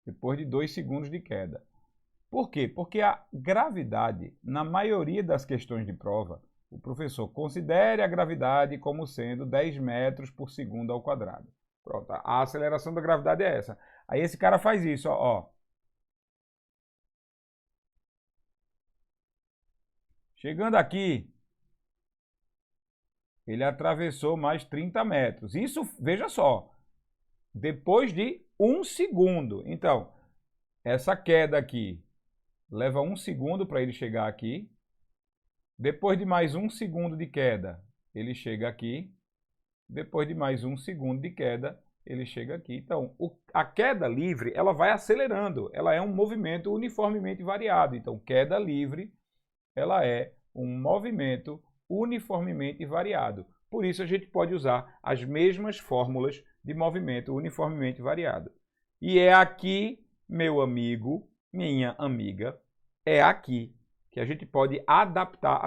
A: Depois de 2 segundos de queda. Por quê? Porque a gravidade, na maioria das questões de prova, o professor considere a gravidade como sendo 10 metros por segundo ao quadrado. Pronto, a aceleração da gravidade é essa. Aí esse cara faz isso, ó. Chegando aqui, ele atravessou mais 30 metros. Isso, veja só, depois de 1 segundo. Então, essa queda aqui leva 1 segundo para ele chegar aqui. Depois de mais 1 segundo de queda, ele chega aqui. Depois de mais 1 segundo de queda, ele chega aqui. Então, a queda livre, ela vai acelerando. Ela é um movimento uniformemente variado. Então, queda livre, ela é um movimento uniformemente variado. Por isso, a gente pode usar as mesmas fórmulas de movimento uniformemente variado. E é aqui, meu amigo, minha amiga, é aqui que a gente pode adaptar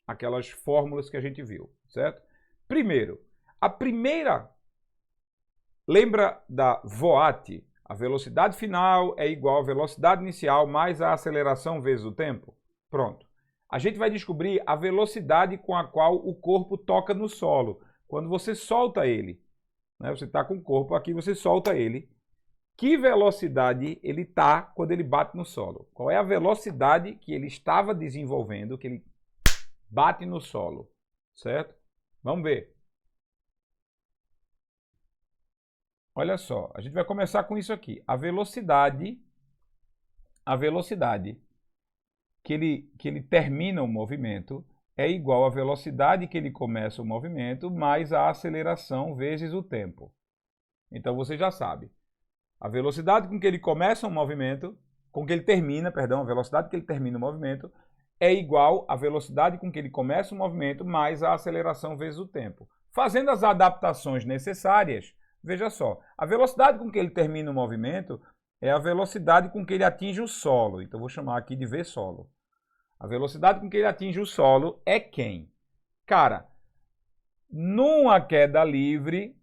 A: aquelas fórmulas que a gente viu, certo? Primeiro, lembra da VOAT? A velocidade final é igual à velocidade inicial mais a aceleração vezes o tempo? Pronto. A gente vai descobrir a velocidade com a qual o corpo toca no solo. Quando você solta ele, né? Você está com o corpo aqui, você solta ele. que velocidade ele está quando ele bate no solo. Qual é a velocidade que ele estava desenvolvendo, que ele bate no solo, certo? Vamos ver. Olha só, a gente vai começar com isso aqui. A velocidade que ele termina o movimento é igual à velocidade que ele começa o movimento mais a aceleração vezes o tempo. Então você já sabe. A velocidade com que ele começa um movimento, com que ele termina, perdão, a velocidade que ele termina o movimento é igual à velocidade com que ele começa o movimento mais a aceleração vezes o tempo. Fazendo as adaptações necessárias, veja só, a velocidade com que ele termina o movimento é a velocidade com que ele atinge o solo. Então vou chamar aqui de V solo. A velocidade com que ele atinge o solo é quem? Cara, numa queda livre,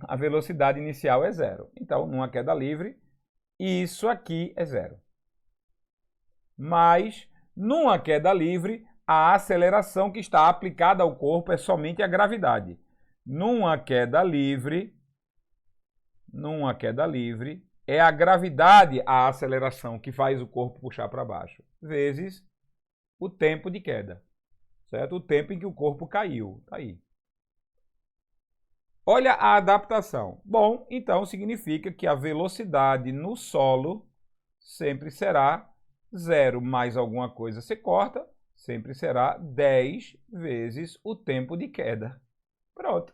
A: a velocidade inicial é zero. Então, numa queda livre, isso aqui é zero. Mas, numa queda livre, a aceleração que está aplicada ao corpo é somente a gravidade. Numa queda livre, é a gravidade a aceleração que faz o corpo puxar para baixo, vezes o tempo de queda, certo? O tempo em que o corpo caiu. Tá aí. Olha a adaptação. Bom, então significa que a velocidade no solo sempre será zero mais alguma coisa você corta, sempre será 10 vezes o tempo de queda. Pronto.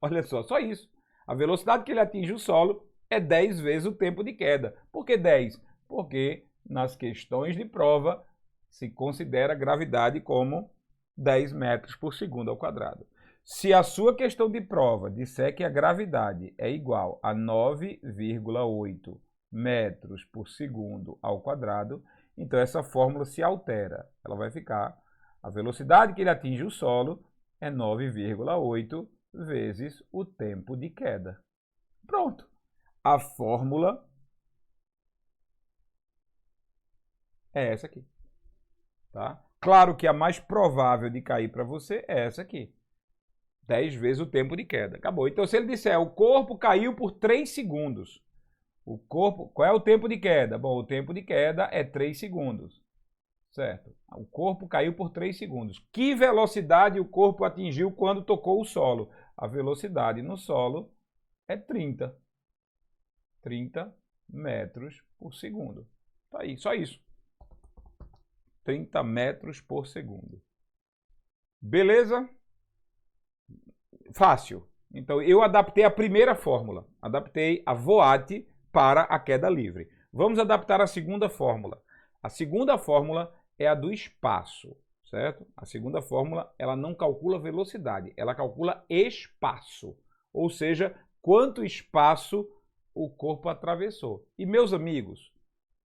A: Olha só isso. A velocidade que ele atinge o solo é 10 vezes o tempo de queda. Por que 10? Porque nas questões de prova se considera a gravidade como 10 metros por segundo ao quadrado. Se a sua questão de prova disser que a gravidade é igual a 9,8 metros por segundo ao quadrado, então essa fórmula se altera. Ela vai ficar, a velocidade que ele atinge o solo é 9,8 vezes o tempo de queda. Pronto. A fórmula é essa aqui. Tá? Claro que a mais provável de cair para você é essa aqui. 10 vezes o tempo de queda. Acabou. Então, se ele disser o corpo caiu por 3 segundos. Qual é o tempo de queda? Bom, o tempo de queda é 3 segundos. Certo? O corpo caiu por 3 segundos. Que velocidade o corpo atingiu quando tocou o solo? A velocidade no solo é 30 metros por segundo. Tá aí, só isso. 30 metros por segundo. Beleza? Fácil. Então, eu adaptei a primeira fórmula. Adaptei a VOAT para a queda livre. Vamos adaptar a segunda fórmula. A segunda fórmula é a do espaço, certo? A segunda fórmula, ela não calcula velocidade, ela calcula espaço. Ou seja, quanto espaço o corpo atravessou. E, meus amigos,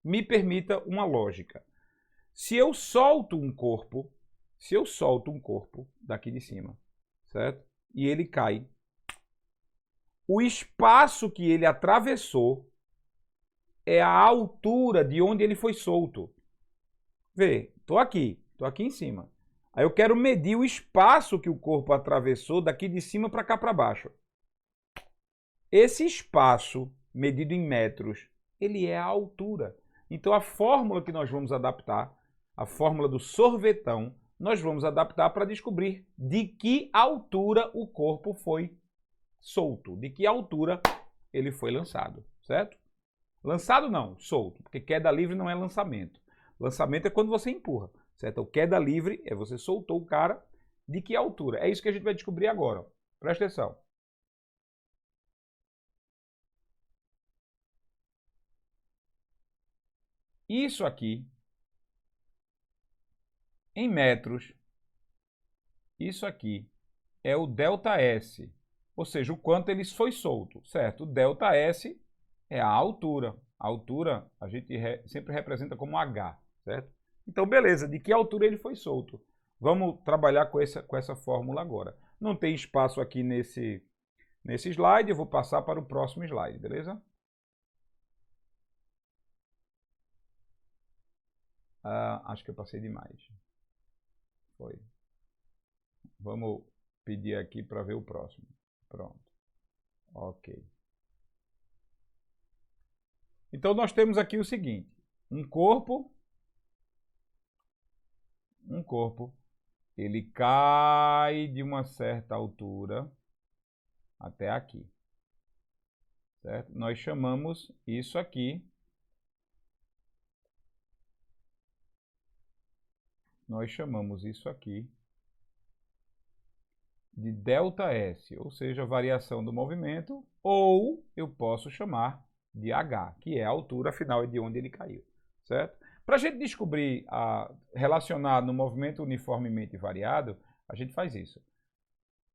A: me permita uma lógica. Se eu solto um corpo daqui de cima, certo? E ele cai, o espaço que ele atravessou é a altura de onde ele foi solto. Vê, tô aqui em cima. Aí eu quero medir o espaço que o corpo atravessou daqui de cima para cá para baixo. Esse espaço, medido em metros, ele é a altura. Então a fórmula que nós vamos adaptar, a fórmula do sorvetão, nós vamos adaptar para descobrir de que altura o corpo foi solto, de que altura ele foi lançado, certo? Lançado não, solto, porque queda livre não é lançamento. Lançamento é quando você empurra, certo? Queda livre é você soltou o cara, de que altura? É isso que a gente vai descobrir agora. Presta atenção. Isso aqui, em metros, isso aqui é o ΔS, ou seja, o quanto ele foi solto, certo? O ΔS é a altura. A altura a gente sempre representa como H, certo? Então, beleza, de que altura ele foi solto? Vamos trabalhar com essa fórmula agora. Não tem espaço aqui nesse slide, eu vou passar para o próximo slide, beleza? Acho que eu passei demais. Foi. Vamos pedir aqui para ver o próximo. Pronto. Ok. Então, nós temos aqui o seguinte, um corpo, ele cai de uma certa altura até aqui, certo? Nós chamamos isso aqui, de ΔS, ou seja, variação do movimento, ou eu posso chamar de H, que é a altura final de onde ele caiu, certo? Para a gente descobrir, relacionar no movimento uniformemente variado, a gente faz isso.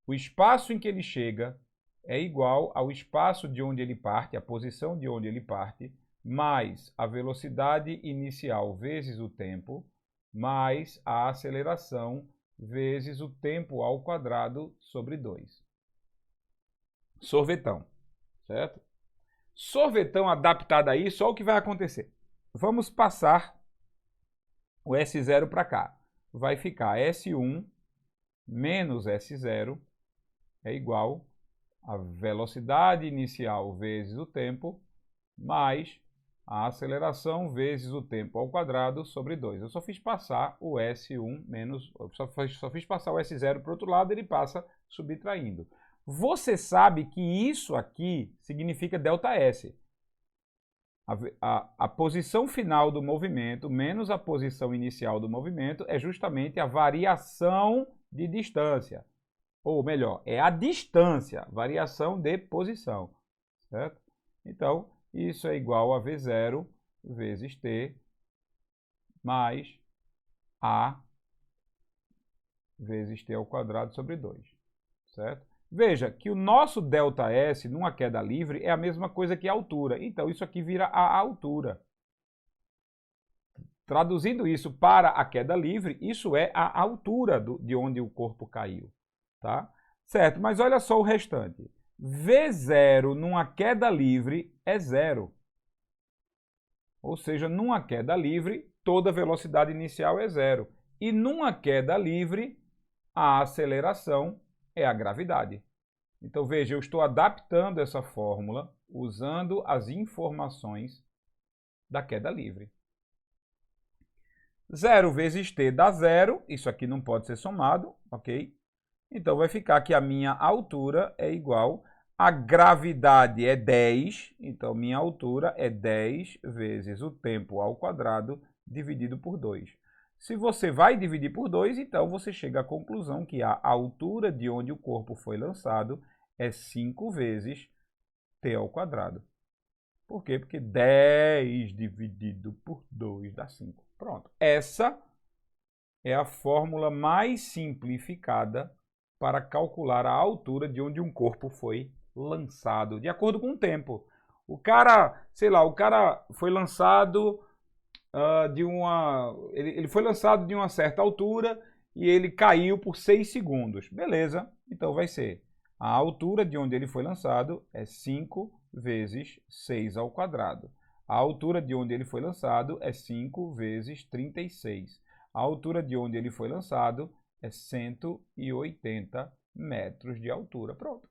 A: O espaço em que ele chega é igual ao espaço de onde ele parte, a posição de onde ele parte, mais a velocidade inicial vezes o tempo, mais a aceleração vezes o tempo ao quadrado sobre 2. Sorvetão, certo? Sorvetão adaptado a isso, olha o que vai acontecer. Vamos passar o S0 para cá. Vai ficar S1 menos S0 é igual a velocidade inicial vezes o tempo, mais a aceleração vezes o tempo ao quadrado sobre 2. Eu só fiz passar o S1 menos... Só fiz passar o S0 para o outro lado, ele passa subtraindo. Você sabe que isso aqui significa ΔS. A posição final do movimento menos a posição inicial do movimento é justamente a variação de distância. Ou melhor, é a distância, variação de posição, certo? Então, isso é igual a V0 vezes T mais A vezes T ao quadrado sobre 2, certo? Veja que o nosso ΔS numa queda livre é a mesma coisa que a altura. Então, isso aqui vira a altura. Traduzindo isso para a queda livre, isso é a altura de onde o corpo caiu. Tá? Certo, mas olha só o restante. V0 numa queda livre é 0. Ou seja, numa queda livre, toda velocidade inicial é 0. E numa queda livre, a aceleração é a gravidade. Então, veja, eu estou adaptando essa fórmula usando as informações da queda livre. 0 vezes t dá 0, isso aqui não pode ser somado, ok? Então, vai ficar que a minha altura é igual, a gravidade é 10, então minha altura é 10 vezes o tempo ao quadrado dividido por 2. Se você vai dividir por 2, então você chega à conclusão que a altura de onde o corpo foi lançado é 5 vezes t ao quadrado. Por quê? Porque 10 dividido por 2 dá 5. Pronto. Essa é a fórmula mais simplificada para calcular a altura de onde um corpo foi lançado, de acordo com o tempo. O cara, sei lá, o cara foi lançado ele foi lançado de uma certa altura e ele caiu por 6 segundos. Beleza, então vai ser a altura de onde ele foi lançado é 5 vezes 6 ao quadrado. A altura de onde ele foi lançado é 5 vezes 36. A altura de onde ele foi lançado é 180 metros de altura. Pronto.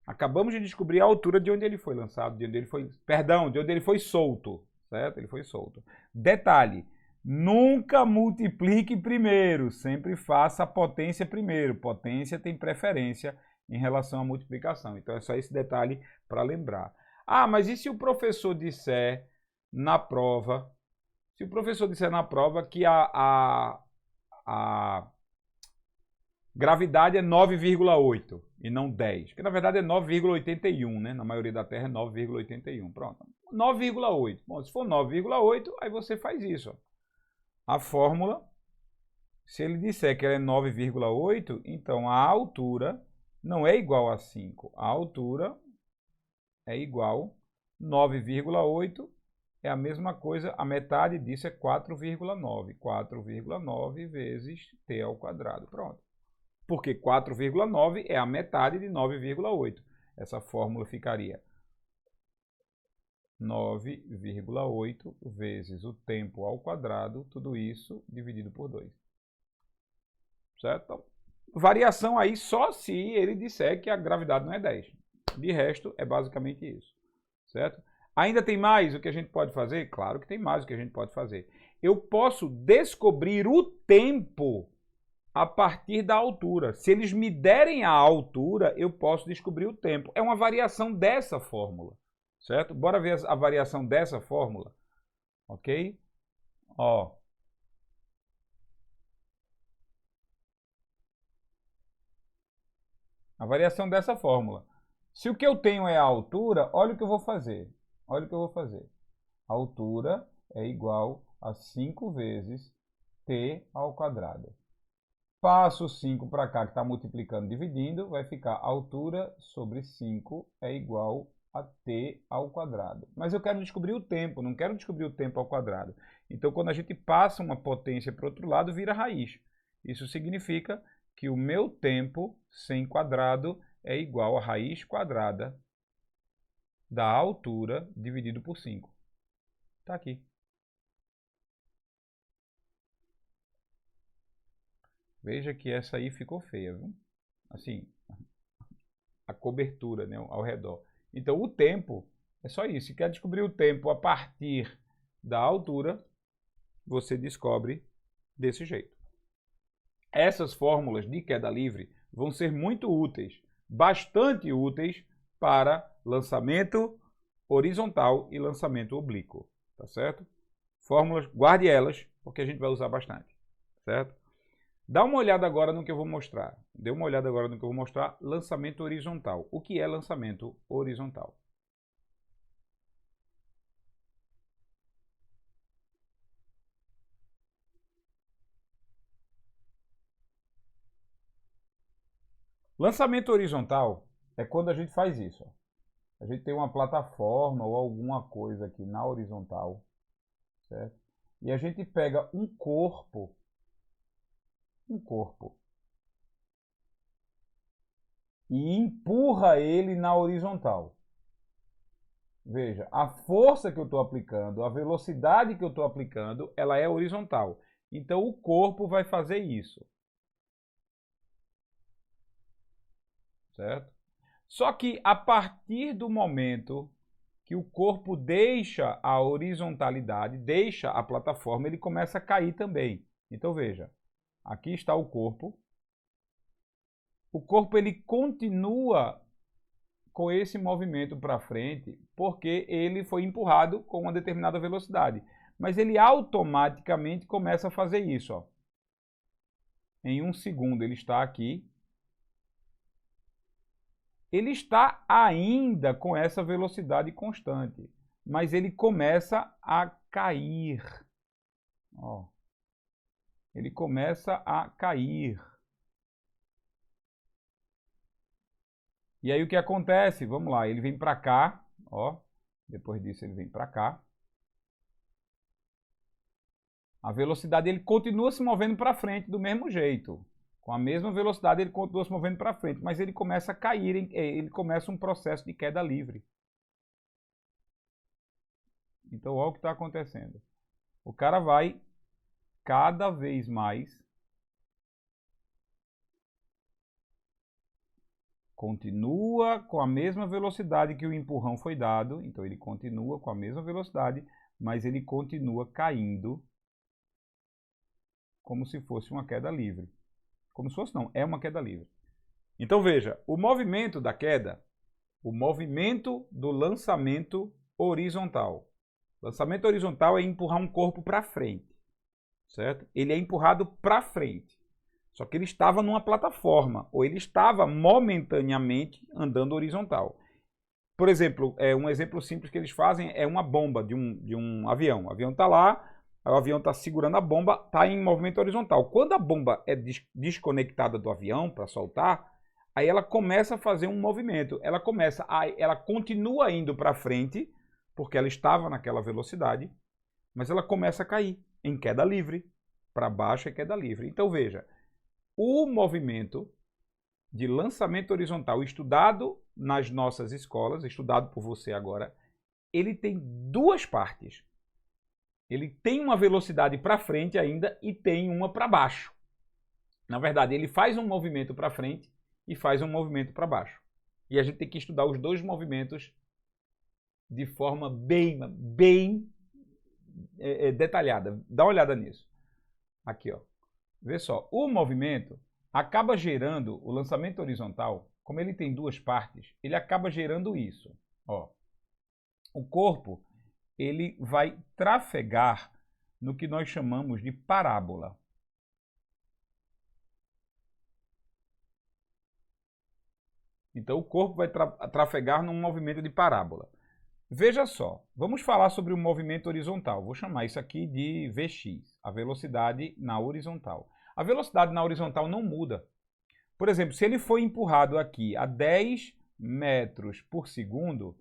A: Acabamos de descobrir a altura de onde ele foi lançado, de onde ele foi solto, certo? Ele foi solto. Detalhe, nunca multiplique primeiro, sempre faça a potência primeiro. Potência tem preferência em relação à multiplicação. Então é só esse detalhe para lembrar. Ah, mas e se o professor disser na prova, que a gravidade é 9,8 e não 10, que na verdade é 9,81, né? Na maioria da Terra é 9,81. Pronto. 9,8. Bom, se for 9,8, aí você faz isso. A fórmula, se ele disser que ela é 9,8, então a altura não é igual a 5. A altura é igual a 9,8, é a mesma coisa, a metade disso é 4,9. 4,9 vezes t ao quadrado. Pronto. Porque 4,9 é a metade de 9,8. Essa fórmula ficaria 9,8 vezes o tempo ao quadrado, tudo isso dividido por 2. Certo? Então, variação aí só se ele disser que a gravidade não é 10. De resto, é basicamente isso. Certo? Ainda tem mais o que a gente pode fazer? Claro que tem mais o que a gente pode fazer. Eu posso descobrir o tempo a partir da altura. Se eles me derem a altura, eu posso descobrir o tempo. É uma variação dessa fórmula, certo? Bora ver a variação dessa fórmula, ok? Ó. A variação dessa fórmula. Se o que eu tenho é a altura, olha o que eu vou fazer. Olha o que eu vou fazer. A altura é igual a 5 vezes t ao quadrado. Passo o 5 para cá, que está multiplicando, dividindo, vai ficar altura sobre 5 é igual a t ao quadrado. Mas eu quero descobrir o tempo, não quero descobrir o tempo ao quadrado. Então, quando a gente passa uma potência para o outro lado, vira raiz. Isso significa que o meu tempo sem quadrado é igual a raiz quadrada da altura dividido por 5. Está aqui. Veja que essa aí ficou feia, viu? Assim, a cobertura, né, ao redor. Então, o tempo é só isso. Se quer descobrir o tempo a partir da altura, você descobre desse jeito. Essas fórmulas de queda livre vão ser muito úteis, bastante úteis para lançamento horizontal e lançamento oblíquo, tá certo? Fórmulas, guarde elas, porque a gente vai usar bastante, certo? Dá uma olhada agora no que eu vou mostrar. Dê uma olhada agora no que eu vou mostrar, lançamento horizontal. O que é lançamento horizontal? Lançamento horizontal é quando a gente faz isso. Ó. A gente tem uma plataforma ou alguma coisa aqui na horizontal, certo? E a gente pega um corpo, e empurra ele na horizontal. Veja, a força que eu estou aplicando, a velocidade que eu estou aplicando, ela é horizontal. Então o corpo vai fazer isso. Certo? Só que a partir do momento que o corpo deixa a horizontalidade, deixa a plataforma, ele começa a cair também. Então veja, aqui está o corpo. O corpo ele continua com esse movimento para frente porque ele foi empurrado com uma determinada velocidade. Mas ele automaticamente começa a fazer isso. Ó. Em um segundo ele está aqui. Ele está ainda com essa velocidade constante, mas ele começa a cair. Ó. Ele começa a cair. E aí o que acontece? Vamos lá, ele vem para cá, ó. Depois disso ele vem para cá. A velocidade ele continua se movendo para frente do mesmo jeito. Com a mesma velocidade ele continua se movendo para frente, mas ele começa a cair, ele começa um processo de queda livre. Então olha o que está acontecendo. O cara vai cada vez mais, continua com a mesma velocidade que o empurrão foi dado, então ele continua com a mesma velocidade, mas ele continua caindo como se fosse uma queda livre. Como se fosse não, é uma queda livre. Então veja, o movimento da queda, o movimento do lançamento horizontal. Lançamento horizontal é empurrar um corpo para frente, certo? Ele é empurrado para frente. Só que ele estava numa plataforma, ou ele estava momentaneamente andando horizontal. Por exemplo, um exemplo simples que eles fazem é uma bomba de um avião. O avião está lá, o avião está segurando a bomba, está em movimento horizontal. Quando a bomba é desconectada do avião para soltar, aí ela começa a fazer um movimento. Ela continua indo para frente, porque ela estava naquela velocidade, mas ela começa a cair em queda livre. Para baixo é queda livre. Então veja, o movimento de lançamento horizontal estudado nas nossas escolas, estudado por você agora, ele tem duas partes. Ele tem uma velocidade para frente ainda e tem uma para baixo. Na verdade, ele faz um movimento para frente e faz um movimento para baixo. E a gente tem que estudar os dois movimentos de forma bem detalhada. Dá uma olhada nisso. Aqui, ó. Vê só, o movimento acaba gerando, o lançamento horizontal, como ele tem duas partes, ele acaba gerando isso. Ó. O corpo, ele vai trafegar no que nós chamamos de parábola. Então, o corpo vai trafegar num movimento de parábola. Veja só, vamos falar sobre o movimento horizontal. Vou chamar isso aqui de Vx, a velocidade na horizontal. A velocidade na horizontal não muda. Por exemplo, se ele for empurrado aqui a 10 metros por segundo,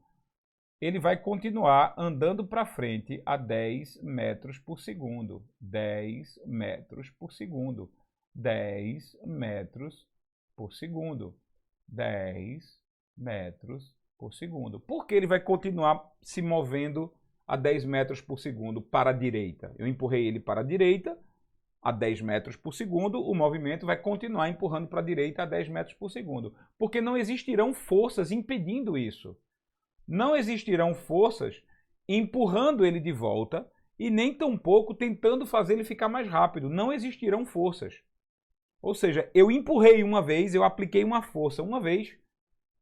A: ele vai continuar andando para frente a 10 metros por segundo. 10 metros por segundo. 10 metros por segundo. 10 metros por segundo. Por que ele vai continuar se movendo a 10 metros por segundo para a direita? Eu empurrei ele para a direita a 10 metros por segundo, o movimento vai continuar empurrando para a direita a 10 metros por segundo. Porque não existirão forças impedindo isso. Não existirão forças empurrando ele de volta e nem tampouco tentando fazer ele ficar mais rápido. Não existirão forças. Ou seja, eu empurrei uma vez, eu apliquei uma força uma vez,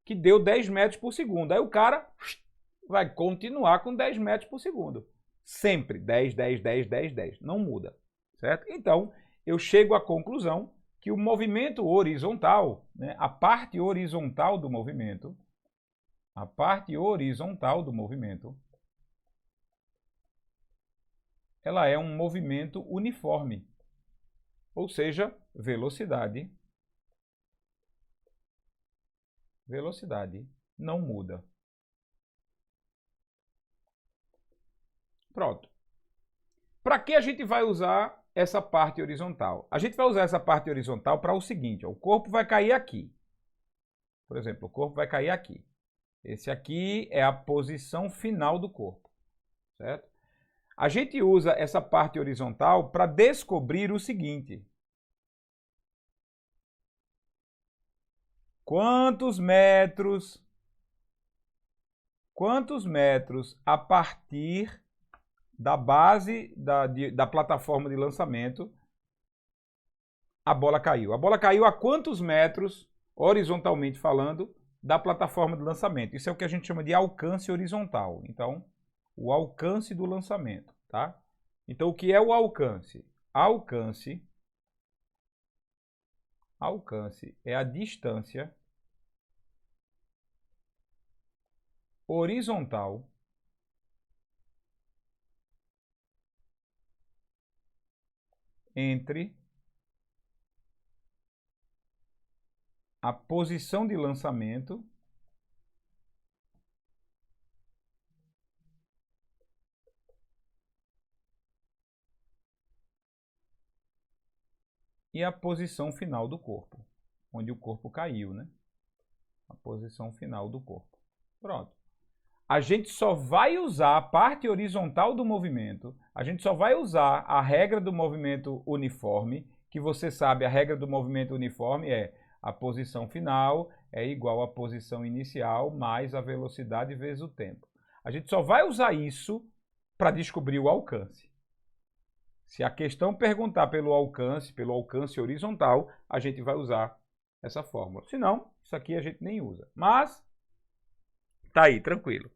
A: que deu 10 metros por segundo. Aí o cara vai continuar com 10 metros por segundo. Sempre 10, 10, 10, 10, 10. Não muda. Certo? Então, eu chego à conclusão que o movimento horizontal, né, a parte horizontal do movimento, ela é um movimento uniforme. Ou seja, velocidade não muda. Pronto. Para que a gente vai usar essa parte horizontal? A gente vai usar essa parte horizontal para o seguinte, ó, o corpo vai cair aqui. Por exemplo, o corpo vai cair aqui. Esse aqui é a posição final do corpo, certo? A gente usa essa parte horizontal para descobrir o seguinte. Quantos metros a partir da base da plataforma de lançamento a bola caiu? A bola caiu a quantos metros, horizontalmente falando, da plataforma de lançamento? Isso é o que a gente chama de alcance horizontal. Então, o alcance do lançamento, tá? Então, o que é o alcance? Alcance é a distância horizontal entre a posição de lançamento e a posição final do corpo, onde o corpo caiu, né? A posição final do corpo. Pronto. A gente só vai usar a parte horizontal do movimento, a gente só vai usar a regra do movimento uniforme, que você sabe, a regra do movimento uniforme é a posição final é igual à posição inicial mais a velocidade vezes o tempo. A gente só vai usar isso para descobrir o alcance. Se a questão perguntar pelo alcance horizontal, a gente vai usar essa fórmula. Se não, isso aqui a gente nem usa. Mas, tá aí, tranquilo.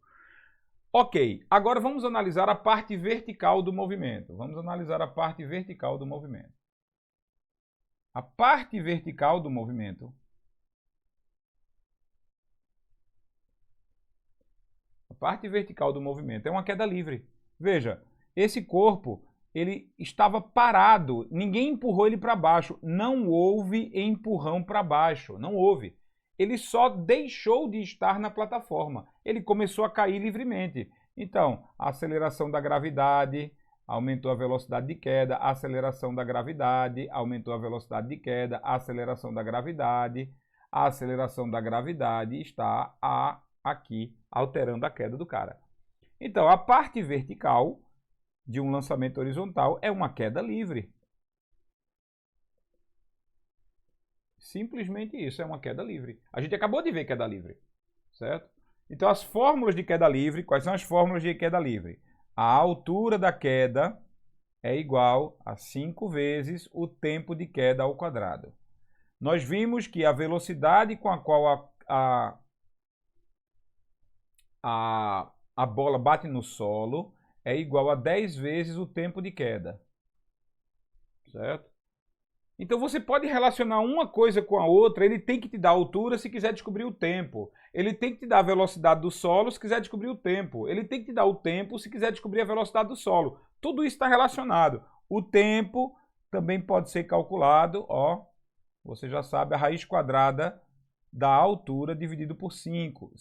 A: Ok, agora vamos analisar a parte vertical do movimento. A parte vertical do movimento é uma queda livre. Veja, esse corpo, ele estava parado, ninguém empurrou ele para baixo, não houve empurrão para baixo, não houve. Ele só deixou de estar na plataforma, ele começou a cair livremente. Então, a aceleração da gravidade aumentou a velocidade de queda, a aceleração da gravidade aumentou a velocidade de queda, a aceleração da gravidade está aqui alterando a queda do cara. Então, a parte vertical de um lançamento horizontal é uma queda livre. Simplesmente isso, é uma queda livre. A gente acabou de ver queda livre, certo? Então, as fórmulas de queda livre, quais são as fórmulas de queda livre? A altura da queda é igual a 5 vezes o tempo de queda ao quadrado. Nós vimos que a velocidade com a qual a bola bate no solo é igual a 10 vezes o tempo de queda. Certo? Então você pode relacionar uma coisa com a outra, ele tem que te dar a altura se quiser descobrir o tempo. Ele tem que te dar a velocidade do solo se quiser descobrir o tempo. Ele tem que te dar o tempo se quiser descobrir a velocidade do solo. Tudo isso está relacionado. O tempo também pode ser calculado, ó, você já sabe, a raiz quadrada da altura dividido por 5.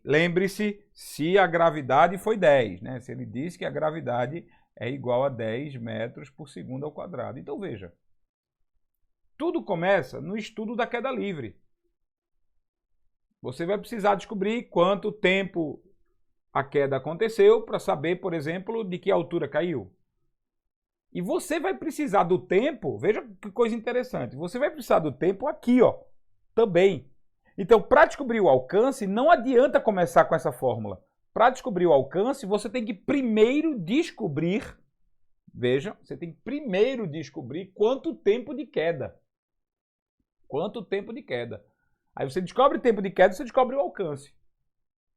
A: Lembre-se, se a gravidade foi 10, né? Se ele disse que a gravidade é igual a 10 metros por segundo ao quadrado. Então veja, tudo começa no estudo da queda livre. Você vai precisar descobrir quanto tempo a queda aconteceu para saber, por exemplo, de que altura caiu. E você vai precisar do tempo, veja que coisa interessante, você vai precisar do tempo aqui, ó, também. Então, para descobrir o alcance, não adianta começar com essa fórmula. Para descobrir o alcance, você tem que primeiro descobrir, veja, você tem que primeiro descobrir quanto tempo de queda. Quanto tempo de queda. Aí você descobre o tempo de queda, você descobre o alcance.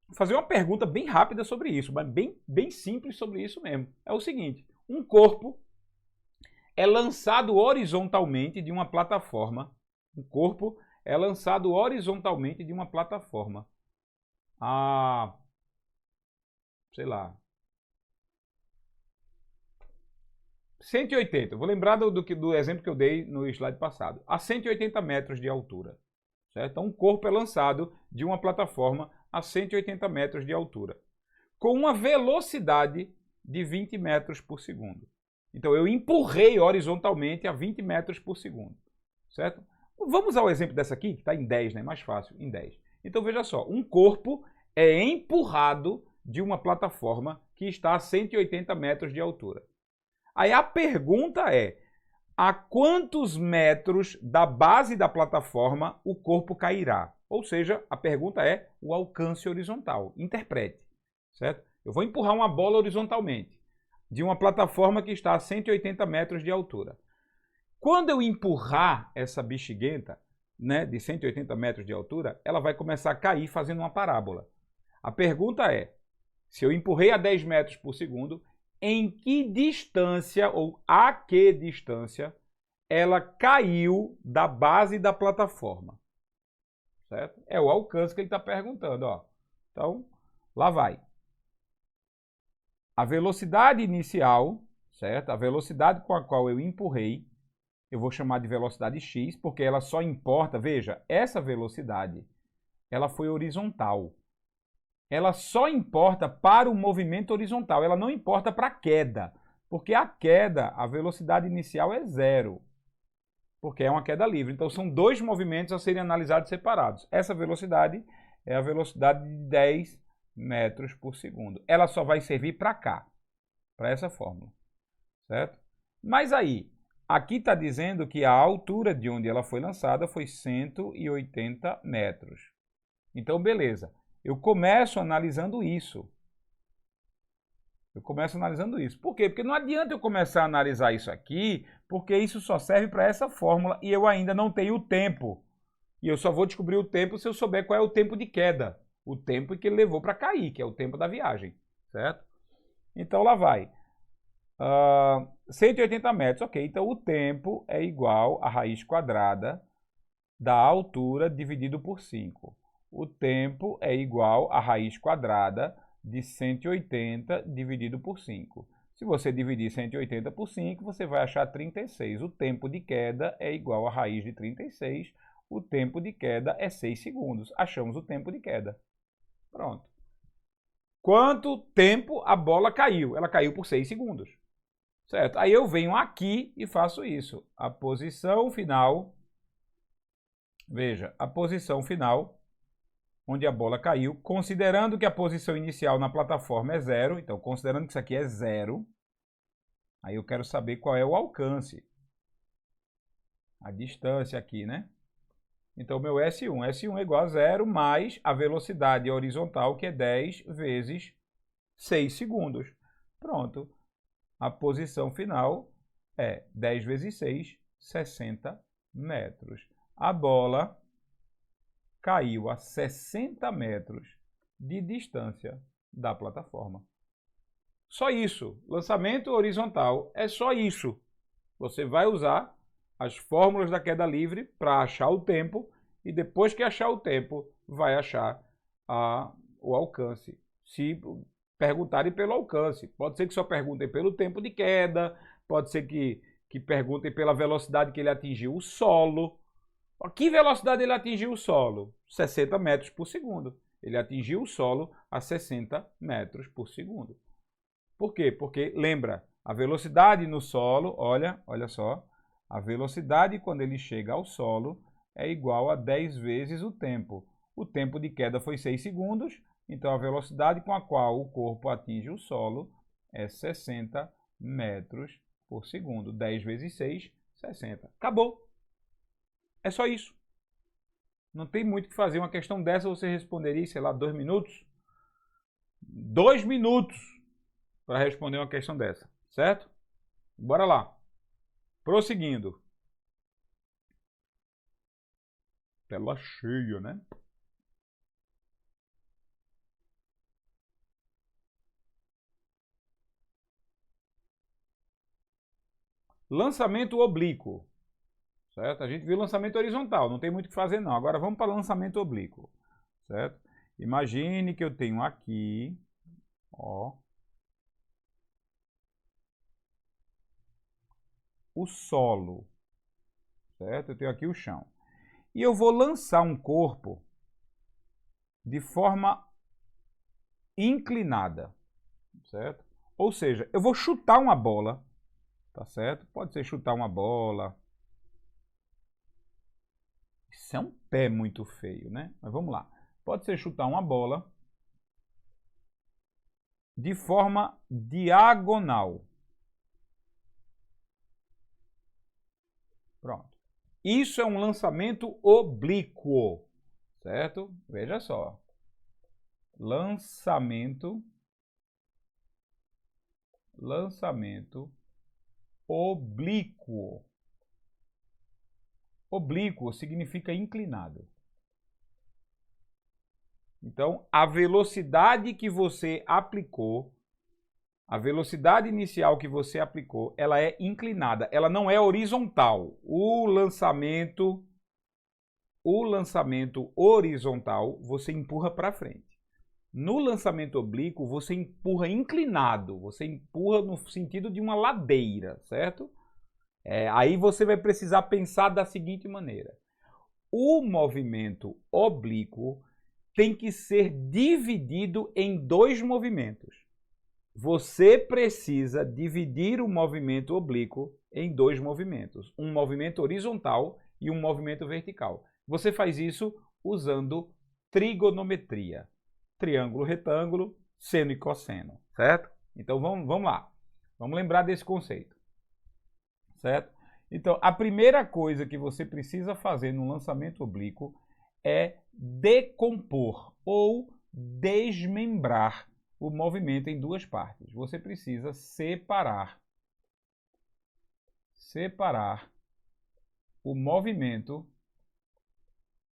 A: Vou fazer uma pergunta bem rápida sobre isso, mas bem simples sobre isso mesmo. É o seguinte, um corpo é lançado horizontalmente de uma plataforma. Um corpo é lançado horizontalmente de uma plataforma a, sei lá, 180. Vou lembrar do exemplo que eu dei no slide passado. A 180 metros de altura. Certo? Então, um corpo é lançado de uma plataforma a 180 metros de altura, com uma velocidade de 20 metros por segundo. Então, eu empurrei horizontalmente a 20 metros por segundo. Certo? Vamos ao exemplo dessa aqui, que está em 10, né? Mais fácil, em 10. Então, veja só, um corpo é empurrado de uma plataforma que está a 180 metros de altura. Aí a pergunta é, a quantos metros da base da plataforma o corpo cairá? Ou seja, a pergunta é o alcance horizontal. Interprete, certo? Eu vou empurrar uma bola horizontalmente de uma plataforma que está a 180 metros de altura. Quando eu empurrar essa bexiguenta, né, de 180 metros de altura, ela vai começar a cair fazendo uma parábola. A pergunta é, se eu empurrei a 10 metros por segundo, em que distância ou a que distância ela caiu da base da plataforma? Certo? É o alcance que ele está perguntando, ó. Então, lá vai. A velocidade inicial, certo? A velocidade com a qual eu empurrei, eu vou chamar de velocidade x, porque ela só importa, veja, essa velocidade, ela foi horizontal. Ela só importa para o movimento horizontal, ela não importa para a queda, porque a queda, a velocidade inicial é 0, porque é uma queda livre. Então são dois movimentos a serem analisados separados. Essa velocidade é a velocidade de 10 metros por segundo. Ela só vai servir para cá, para essa fórmula, certo? Mas aí, aqui está dizendo que a altura de onde ela foi lançada foi 180 metros. Então, beleza. Eu começo analisando isso. Por quê? Porque não adianta eu começar a analisar isso aqui, porque isso só serve para essa fórmula e eu ainda não tenho o tempo. E eu só vou descobrir o tempo se eu souber qual é o tempo de queda. O tempo que ele levou para cair, que é o tempo da viagem. Certo? Então, lá vai. 180 metros, ok. Então, o tempo é igual à raiz quadrada da altura dividido por 5. O tempo é igual à raiz quadrada de 180 dividido por 5. Se você dividir 180 por 5, você vai achar 36. O tempo de queda é igual à raiz de 36. O tempo de queda é 6 segundos. Achamos o tempo de queda. Pronto. Quanto tempo a bola caiu? Ela caiu por 6 segundos. Certo? Aí eu venho aqui e faço isso. A posição final, veja, a posição final, onde a bola caiu, considerando que a posição inicial na plataforma é 0, então considerando que isso aqui é 0, aí eu quero saber qual é o alcance. A distância aqui, né? Então, meu S1. S1 é igual a 0 mais a velocidade horizontal, que é 10 vezes 6 segundos. Pronto. A posição final é 10 vezes 6, 60 metros. A bola caiu a 60 metros de distância da plataforma. Só isso. Lançamento horizontal é só isso. Você vai usar as fórmulas da queda livre para achar o tempo e depois que achar o tempo, vai achar o alcance. Se perguntarem pelo alcance, pode ser que só perguntem pelo tempo de queda, pode ser que perguntem pela velocidade que ele atingiu o solo. A que velocidade ele atingiu o solo? 60 metros por segundo. Ele atingiu o solo a 60 metros por segundo. Por quê? Porque, lembra, a velocidade no solo, olha só, a velocidade quando ele chega ao solo é igual a 10 vezes o tempo. O tempo de queda foi 6 segundos, então a velocidade com a qual o corpo atinge o solo é 60 metros por segundo. 10 vezes 6, 60. Acabou. É só isso. Não tem muito o que fazer. Uma questão dessa você responderia, sei lá, 2 minutos? 2 minutos para responder uma questão dessa, certo? Bora lá. Prosseguindo. Tela cheia, né? Lançamento oblíquo. Certo? A gente viu lançamento horizontal, não tem muito o que fazer não. Agora vamos para lançamento oblíquo. Certo? Imagine que eu tenho aqui, ó, o solo. Certo? Eu tenho aqui o chão. E eu vou lançar um corpo de forma inclinada. Certo? Ou seja, eu vou chutar uma bola. Tá certo? Pode ser chutar uma bola. Isso é um pé muito feio, né? Mas vamos lá. Pode ser chutar uma bola de forma diagonal. Pronto. Isso é um lançamento oblíquo, certo? Veja só. Lançamento oblíquo. Oblíquo significa inclinado. Então, a velocidade que você aplicou, a velocidade inicial que você aplicou, ela é inclinada, ela não é horizontal. O lançamento horizontal, você empurra para frente. No lançamento oblíquo, você empurra inclinado, você empurra no sentido de uma ladeira, certo? Aí você vai precisar pensar da seguinte maneira. O movimento oblíquo tem que ser dividido em 2 movimentos. Você precisa dividir o movimento oblíquo em 2 movimentos. Um movimento horizontal e um movimento vertical. Você faz isso usando trigonometria. Triângulo, retângulo, seno e cosseno, certo? Então vamos lá. Vamos lembrar desse conceito, certo? Então, a primeira coisa que você precisa fazer no lançamento oblíquo é decompor ou desmembrar o movimento em 2 partes. Você precisa separar o movimento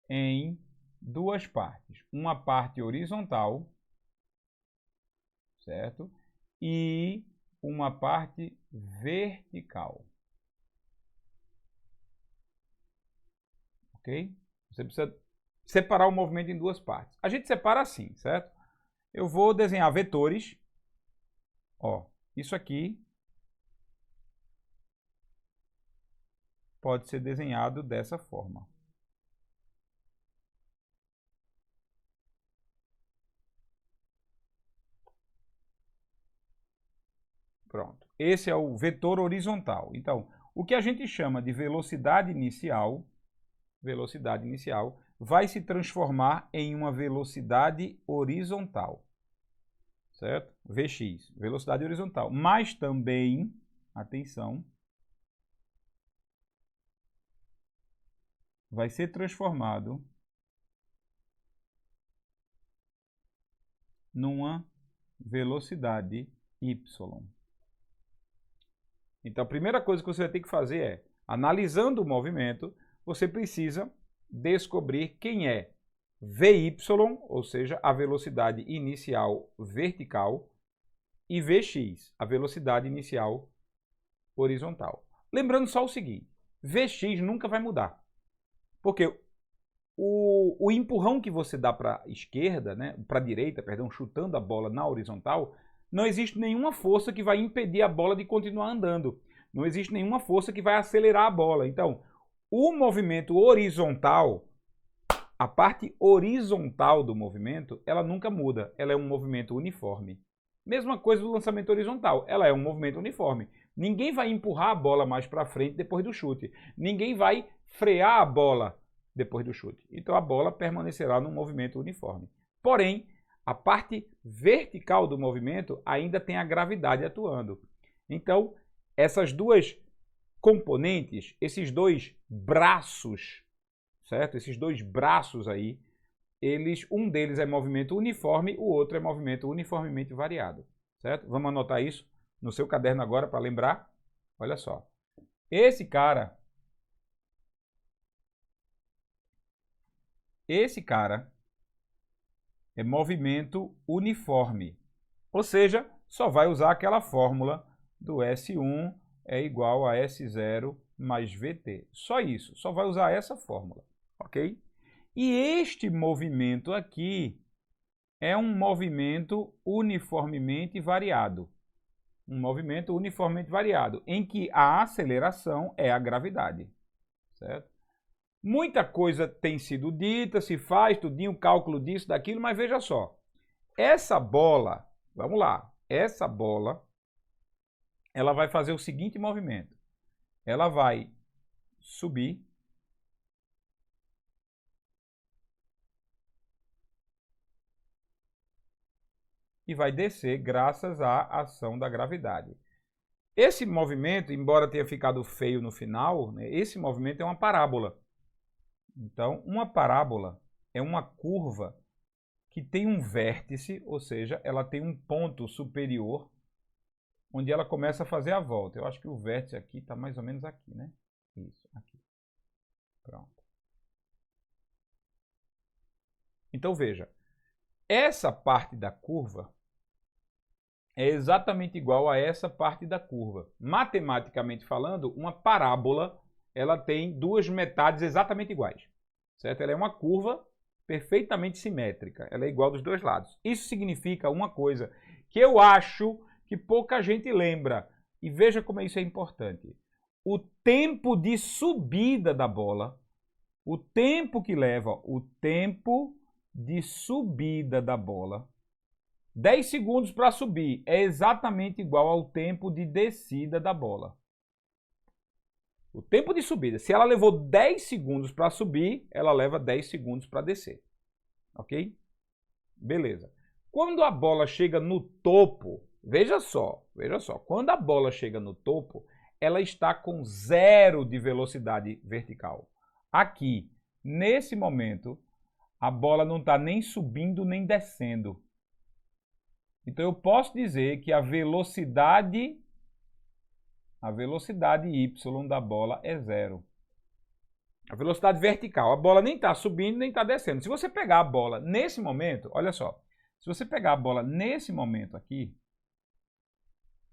A: em 2 partes. Uma parte horizontal, certo? E uma parte vertical. Ok? Você precisa separar o movimento em 2 partes. A gente separa assim, certo? Eu vou desenhar vetores. Ó, isso aqui pode ser desenhado dessa forma. Pronto. Esse é o vetor horizontal. Então, o que a gente chama de velocidade inicial vai se transformar em uma velocidade horizontal. Certo? Vx, velocidade horizontal. Mas também, atenção, vai ser transformado numa velocidade y. Então, a primeira coisa que você vai ter que fazer é, analisando o movimento, você precisa descobrir quem é Vy, ou seja, a velocidade inicial vertical, e Vx, a velocidade inicial horizontal. Lembrando só o seguinte, Vx nunca vai mudar, porque o empurrão que você dá para a esquerda, né, para a direita, perdão, chutando a bola na horizontal, não existe nenhuma força que vai impedir a bola de continuar andando. Não existe nenhuma força que vai acelerar a bola. Então, o movimento horizontal, a parte horizontal do movimento, ela nunca muda. Ela é um movimento uniforme. Mesma coisa do lançamento horizontal. Ela é um movimento uniforme. Ninguém vai empurrar a bola mais para frente depois do chute. Ninguém vai frear a bola depois do chute. Então, a bola permanecerá num movimento uniforme. Porém, a parte vertical do movimento ainda tem a gravidade atuando. Então, essas duas componentes, esses dois braços, certo? Esses dois braços aí, um deles é movimento uniforme, o outro é movimento uniformemente variado, certo? Vamos anotar isso no seu caderno agora para lembrar. Olha só. Esse cara é movimento uniforme, ou seja, só vai usar aquela fórmula do S1 é igual a S0 mais VT. Só isso, só vai usar essa fórmula, ok? E este movimento aqui é um movimento uniformemente variado. Um movimento uniformemente variado, em que a aceleração é a gravidade, certo? Muita coisa tem sido dita, se faz tudinho, cálculo disso, daquilo, mas veja só. Essa bola, vamos lá, essa bola, ela vai fazer o seguinte movimento. Ela vai subir e vai descer graças à ação da gravidade. Esse movimento, embora tenha ficado feio no final, né, esse movimento é uma parábola. Então, uma parábola é uma curva que tem um vértice, ou seja, ela tem um ponto superior, onde ela começa a fazer a volta. Eu acho que o vértice aqui está mais ou menos aqui, né? Isso, aqui. Pronto. Então, veja, essa parte da curva é exatamente igual a essa parte da curva. Matematicamente falando, uma parábola ela tem duas metades exatamente iguais, certo? Ela é uma curva perfeitamente simétrica, ela é igual dos dois lados. Isso significa uma coisa que eu acho que pouca gente lembra, e veja como isso é importante. O tempo de subida da bola, o tempo que leva, o tempo de subida da bola, 10 segundos para subir é exatamente igual ao tempo de descida da bola. O tempo de subida, se ela levou 10 segundos para subir, ela leva 10 segundos para descer. Ok? Beleza. Quando a bola chega no topo, veja só, quando a bola chega no topo, ela está com 0 de velocidade vertical. Aqui, nesse momento, a bola não está nem subindo nem descendo. Então eu posso dizer que a velocidade y da bola é 0. A velocidade vertical, a bola nem está subindo nem está descendo. Se você pegar a bola nesse momento, olha só, se você pegar a bola nesse momento aqui,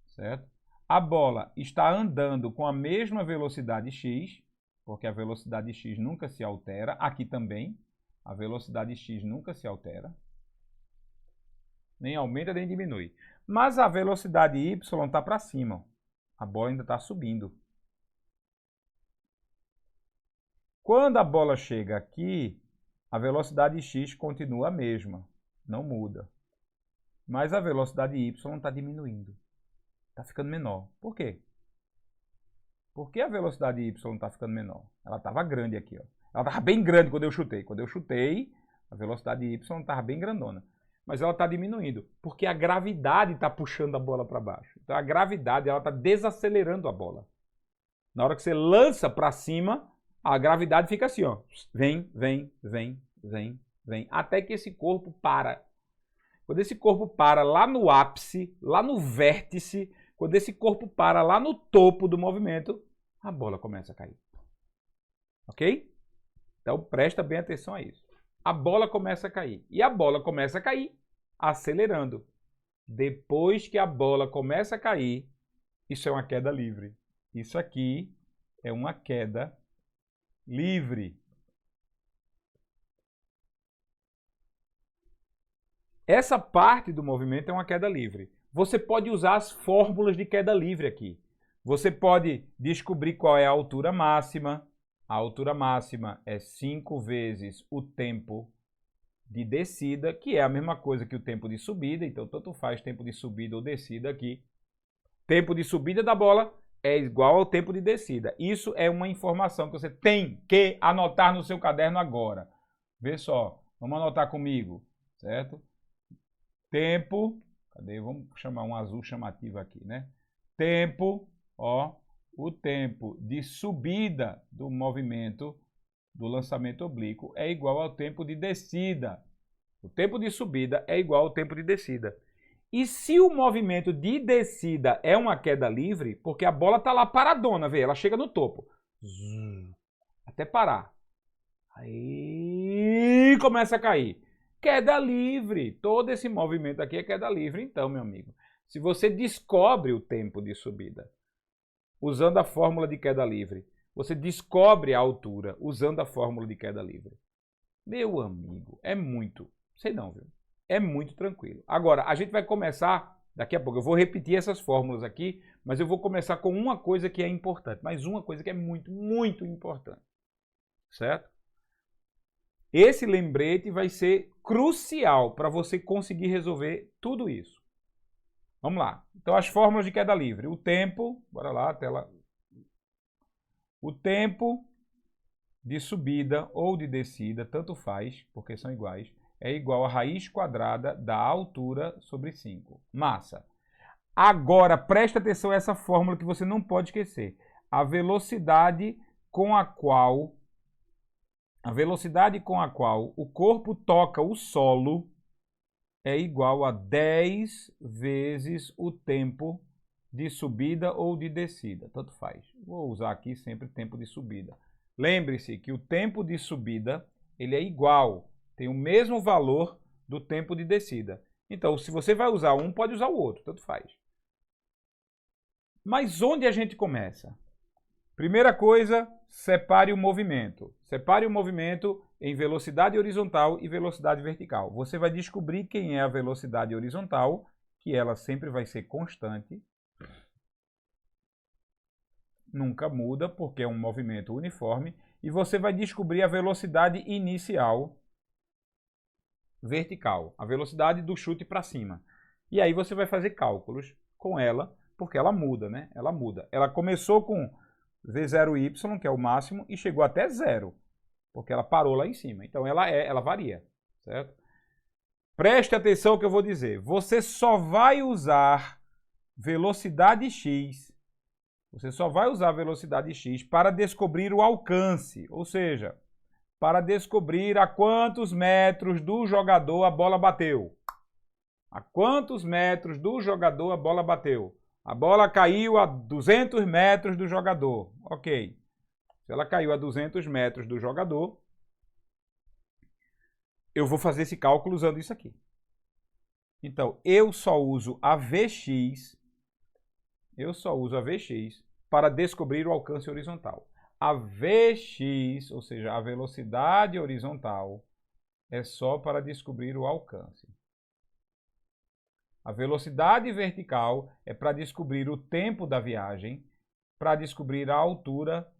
A: certo? A bola está andando com a mesma velocidade x, porque a velocidade x nunca se altera. Aqui também, a velocidade x nunca se altera. Nem aumenta, nem diminui. Mas a velocidade y está para cima. A bola ainda está subindo. Quando a bola chega aqui, a velocidade x continua a mesma. Não muda. Mas a velocidade y está diminuindo. Está ficando menor. Por quê? Por que a velocidade y está ficando menor? Ela estava grande aqui. Ó. Ela estava bem grande quando eu chutei. Quando eu chutei, a velocidade y estava bem grandona. Mas ela está diminuindo, porque a gravidade está puxando a bola para baixo. Então a gravidade está desacelerando a bola. Na hora que você lança para cima, A gravidade fica assim, ó. Vem, vem, vem, vem, vem, até que esse corpo para. Quando esse corpo para lá no ápice, lá no vértice, quando esse corpo para lá no topo do movimento, a bola começa a cair. Ok? Então presta bem atenção a isso. A bola começa a cair. E a bola começa a cair acelerando. Depois que a bola começa a cair, isso é uma queda livre. Isso aqui é uma queda livre. Essa parte do movimento é uma queda livre. Você pode usar as fórmulas de queda livre aqui. Você pode descobrir qual é a altura máxima. A altura máxima é 5 vezes o tempo de descida, que é a mesma coisa que o tempo de subida. Então, tanto faz tempo de subida ou descida aqui. Tempo de subida da bola é igual ao tempo de descida. Isso é uma informação que você tem que anotar no seu caderno agora. Vê só, vamos anotar comigo, certo? Tempo, cadê? Vamos chamar um azul chamativo aqui, né? Tempo, ó, o tempo de subida do movimento do lançamento oblíquo é igual ao tempo de descida. O tempo de subida é igual ao tempo de descida. E se o movimento de descida é uma queda livre, porque a bola está lá paradona, vê, ela chega no topo, até parar. Aí começa a cair. Queda livre. Todo esse movimento aqui é queda livre. Então, meu amigo, se você descobre o tempo de subida usando a fórmula de queda livre, você descobre a altura usando a fórmula de queda livre. Meu amigo, é muito, sei não, viu? É muito tranquilo. Agora, a gente vai começar, daqui a pouco, eu vou repetir essas fórmulas aqui, mas eu vou começar com uma coisa que é importante, mas uma coisa que é muito, muito importante, certo? Esse lembrete vai ser crucial para você conseguir resolver tudo isso. Vamos lá. Então, as fórmulas de queda livre. O tempo, bora lá, tela. O tempo de subida ou de descida, tanto faz, porque são iguais, é igual a raiz quadrada da altura sobre 5. Massa. Agora, presta atenção a essa fórmula que você não pode esquecer. A velocidade com a qual o corpo toca o solo é igual a 10 vezes o tempo de subida ou de descida. Tanto faz. Vou usar aqui sempre tempo de subida. Lembre-se que o tempo de subida ele é igual, tem o mesmo valor do tempo de descida. Então, se você vai usar um, pode usar o outro, tanto faz. Mas onde a gente começa? Primeira coisa, separe o movimento. Separe o movimento em velocidade horizontal e velocidade vertical. Você vai descobrir quem é a velocidade horizontal, que ela sempre vai ser constante. Nunca muda, porque é um movimento uniforme. E você vai descobrir a velocidade inicial vertical, a velocidade do chute para cima. E aí você vai fazer cálculos com ela, porque ela muda, né? Ela muda. Ela começou com V0y, que é o máximo, e chegou até zero, porque ela parou lá em cima. Então ela varia, certo? Preste atenção no que eu vou dizer. Você só vai usar velocidade x, para descobrir o alcance, ou seja, para descobrir a quantos metros do jogador a bola bateu. A quantos metros do jogador a bola bateu? A bola caiu a 200 metros do jogador. Ok. Se ela caiu a 200 metros do jogador, eu vou fazer esse cálculo usando isso aqui. Então, eu só uso a Vx para descobrir o alcance horizontal. A Vx, ou seja, a velocidade horizontal, é só para descobrir o alcance. A velocidade vertical é para descobrir o tempo da viagem, para descobrir a altura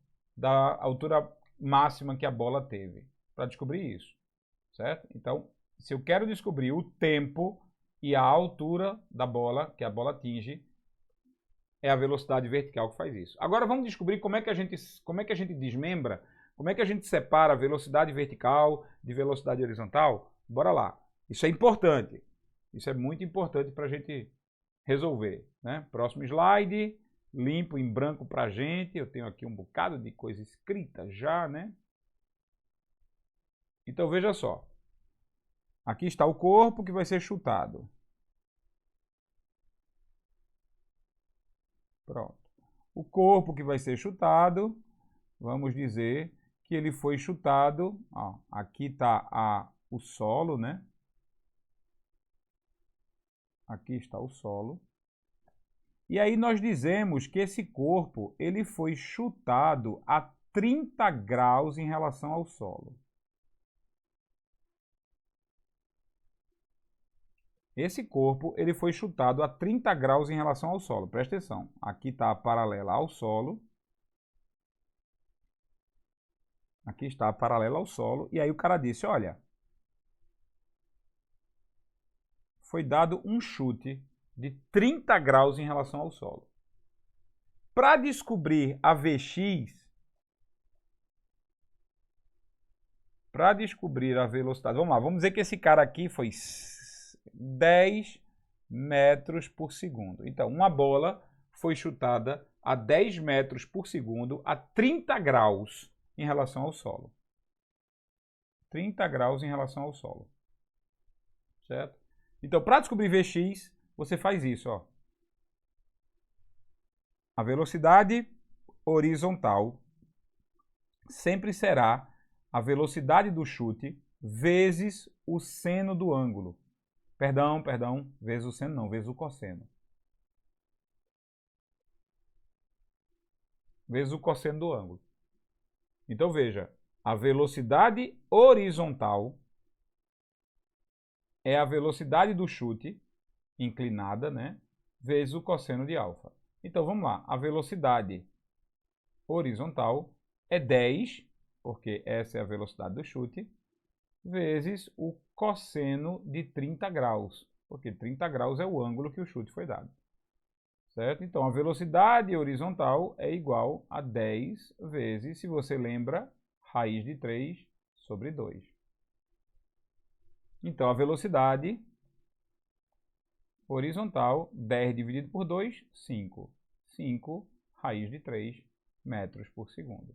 A: máxima que a bola teve. Para descobrir isso, certo? Então, se eu quero descobrir o tempo e a altura da bola, que a bola atinge, é a velocidade vertical que faz isso. Agora vamos descobrir como é que a gente desmembra, como é que a gente separa a velocidade vertical de velocidade horizontal. Bora lá. Isso é importante. Isso é muito importante para a gente resolver, né? Próximo slide. limpo em branco para a gente. Eu tenho aqui um bocado de coisa escrita já, né? Então, veja só. Aqui está o corpo que vai ser chutado. Pronto. O corpo que vai ser chutado, vamos dizer que ele foi chutado. Ó, aqui está o solo, né? Aqui está o solo. E aí nós dizemos que esse corpo ele foi chutado a 30 graus em relação ao solo. Esse corpo ele foi chutado a 30 graus em relação ao solo. Presta atenção. Aqui está a paralela ao solo. Aqui está a paralela ao solo. E aí o cara disse, olha, foi dado um chute de 30 graus em relação ao solo. Para descobrir a Vx, para descobrir a velocidade, vamos lá, vamos dizer que esse cara aqui foi 10 metros por segundo. Então, uma bola foi chutada a 10 metros por segundo a 30 graus em relação ao solo. 30 graus em relação ao solo. Certo? Então, para descobrir Vx, você faz isso, ó. A velocidade horizontal sempre será a velocidade do chute vezes o seno do ângulo. Perdão, vezes o seno não, vezes o cosseno. Vezes o cosseno do ângulo. Então, veja, a velocidade horizontal é a velocidade do chute inclinada, né? Vezes o cosseno de alfa. Então, vamos lá. A velocidade horizontal é 10, porque essa é a velocidade do chute, vezes o cosseno de 30 graus, porque 30 graus é o ângulo que o chute foi dado. Certo? Então, a velocidade horizontal é igual a 10 vezes, se você lembra, raiz de 3 sobre 2. Então, a velocidade horizontal, 10 dividido por 2, 5. 5 raiz de 3 metros por segundo.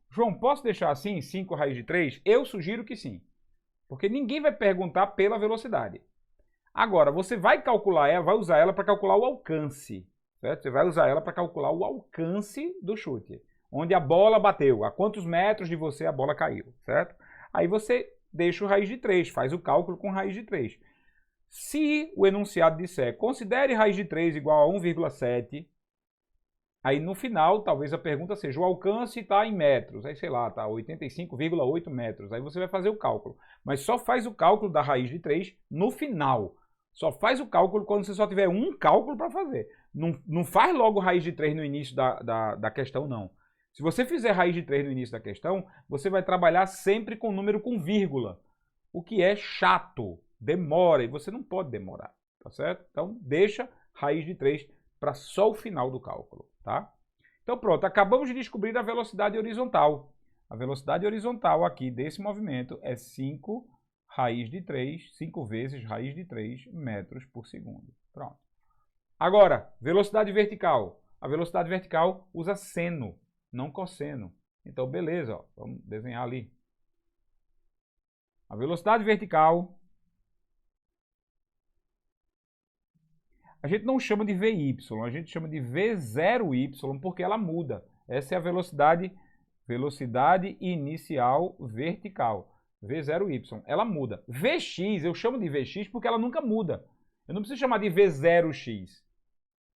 A: João, posso deixar assim, 5 raiz de 3? Eu sugiro que sim. Porque ninguém vai perguntar pela velocidade. Agora, você vai calcular ela, vai usar ela para calcular o alcance. Certo? Você vai usar ela para calcular o alcance do chute. Onde a bola bateu, a quantos metros de você a bola caiu. Certo? Aí você deixa o raiz de 3, faz o cálculo com raiz de 3. Se o enunciado disser, considere raiz de 3 igual a 1,7, aí no final, talvez a pergunta seja, o alcance está em metros, aí sei lá, está 85,8 metros, aí você vai fazer o cálculo. Mas só faz o cálculo da raiz de 3 no final. Só faz o cálculo quando você só tiver um cálculo para fazer. Não faz logo raiz de 3 no início da questão, não. Se você fizer raiz de 3 no início da questão, você vai trabalhar sempre com número com vírgula, o que é chato. Demora, e você não pode demorar, tá certo? Então, deixa raiz de 3 para só o final do cálculo, tá? Então, pronto, acabamos de descobrir a velocidade horizontal. A velocidade horizontal aqui desse movimento é 5 raiz de 3, 5 vezes raiz de 3 metros por segundo. Pronto. Agora, velocidade vertical. A velocidade vertical usa seno, não cosseno. Então, beleza, ó, vamos desenhar ali. A velocidade vertical, a gente não chama de VY, a gente chama de V0Y porque ela muda. Essa é a velocidade inicial vertical, V0Y. Ela muda. Vx, eu chamo de Vx porque ela nunca muda. Eu não preciso chamar de V0x,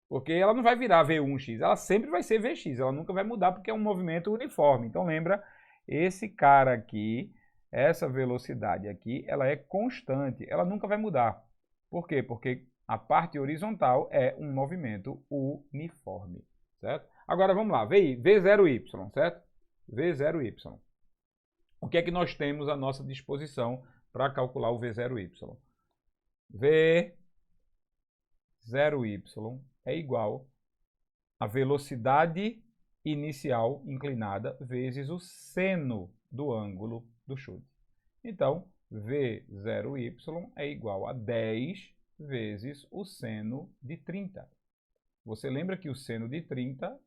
A: porque ela não vai virar V1x, ela sempre vai ser Vx, ela nunca vai mudar porque é um movimento uniforme. Então lembra, esse cara aqui, essa velocidade aqui, ela é constante, ela nunca vai mudar. Por quê? Porque a parte horizontal é um movimento uniforme, certo? Agora vamos lá, V0y, certo? V0y. O que é que nós temos à nossa disposição para calcular o V0y? V0y é igual a velocidade inicial inclinada vezes o seno do ângulo do chute. Então, V0y é igual a 10 vezes o seno de 30. Você lembra que o seno de 30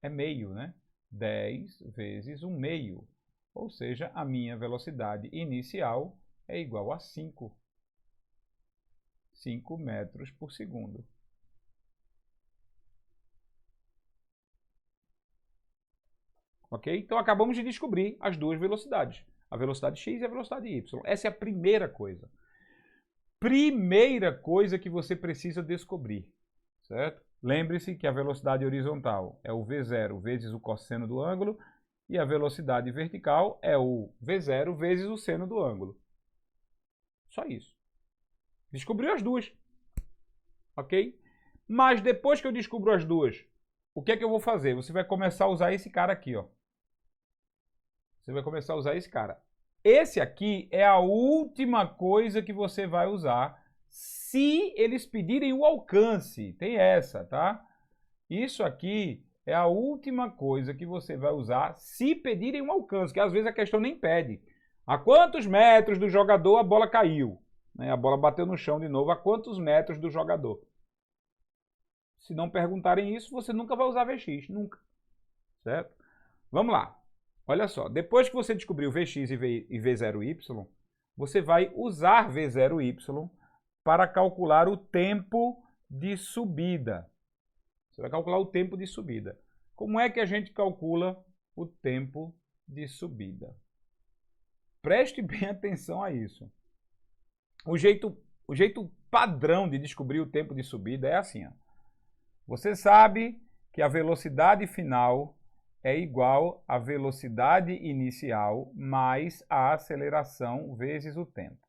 A: é meio, né? 10 vezes 1 meio. Ou seja, a minha velocidade inicial é igual a 5 metros por segundo. Ok? Então, acabamos de descobrir as duas velocidades. A velocidade x e a velocidade y. Essa é a primeira coisa. Primeira coisa que você precisa descobrir, certo? Lembre-se que a velocidade horizontal é o V0 vezes o cosseno do ângulo e a velocidade vertical é o V0 vezes o seno do ângulo. Só isso. Descobriu as duas. Ok? Mas depois que eu descubro as duas, o que é que eu vou fazer? Você vai começar a usar esse cara aqui, ó. Você vai começar a usar esse cara. Esse aqui é a última coisa que você vai usar se eles pedirem o alcance. Tem essa, tá? Isso aqui é a última coisa que você vai usar se pedirem um alcance, que às vezes a questão nem pede. A quantos metros do jogador a bola caiu? A bola bateu no chão de novo. A quantos metros do jogador? Se não perguntarem isso, você nunca vai usar Vx. Nunca. Certo? Vamos lá. Olha só, depois que você descobriu Vx e V0y, você vai usar V0y para calcular o tempo de subida. Você vai calcular o tempo de subida. Como é que a gente calcula o tempo de subida? Preste bem atenção a isso. O jeito padrão de descobrir o tempo de subida é assim, ó. Você sabe que a velocidade final é igual à velocidade inicial mais a aceleração vezes o tempo.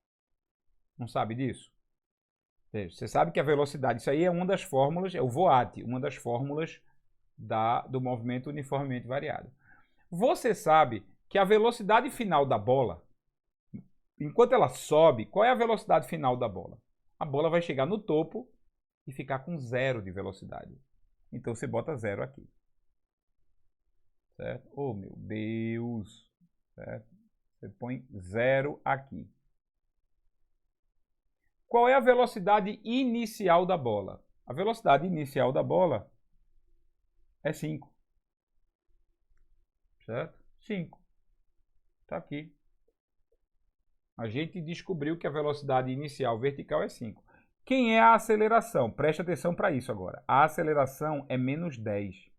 A: Não sabe disso? Você sabe que a velocidade, isso aí é uma das fórmulas, é o VOAT, uma das fórmulas do movimento uniformemente variado. Você sabe que a velocidade final da bola, enquanto ela sobe, qual é a velocidade final da bola? A bola vai chegar no topo e ficar com 0 de velocidade. Então você bota 0 aqui. Certo? Oh, meu Deus! Certo? Você põe 0 aqui. Qual é a velocidade inicial da bola? A velocidade inicial da bola é 5. Certo? 5. Está aqui. A gente descobriu que a velocidade inicial vertical é 5. Quem é a aceleração? Preste atenção para isso agora. A aceleração é menos 10.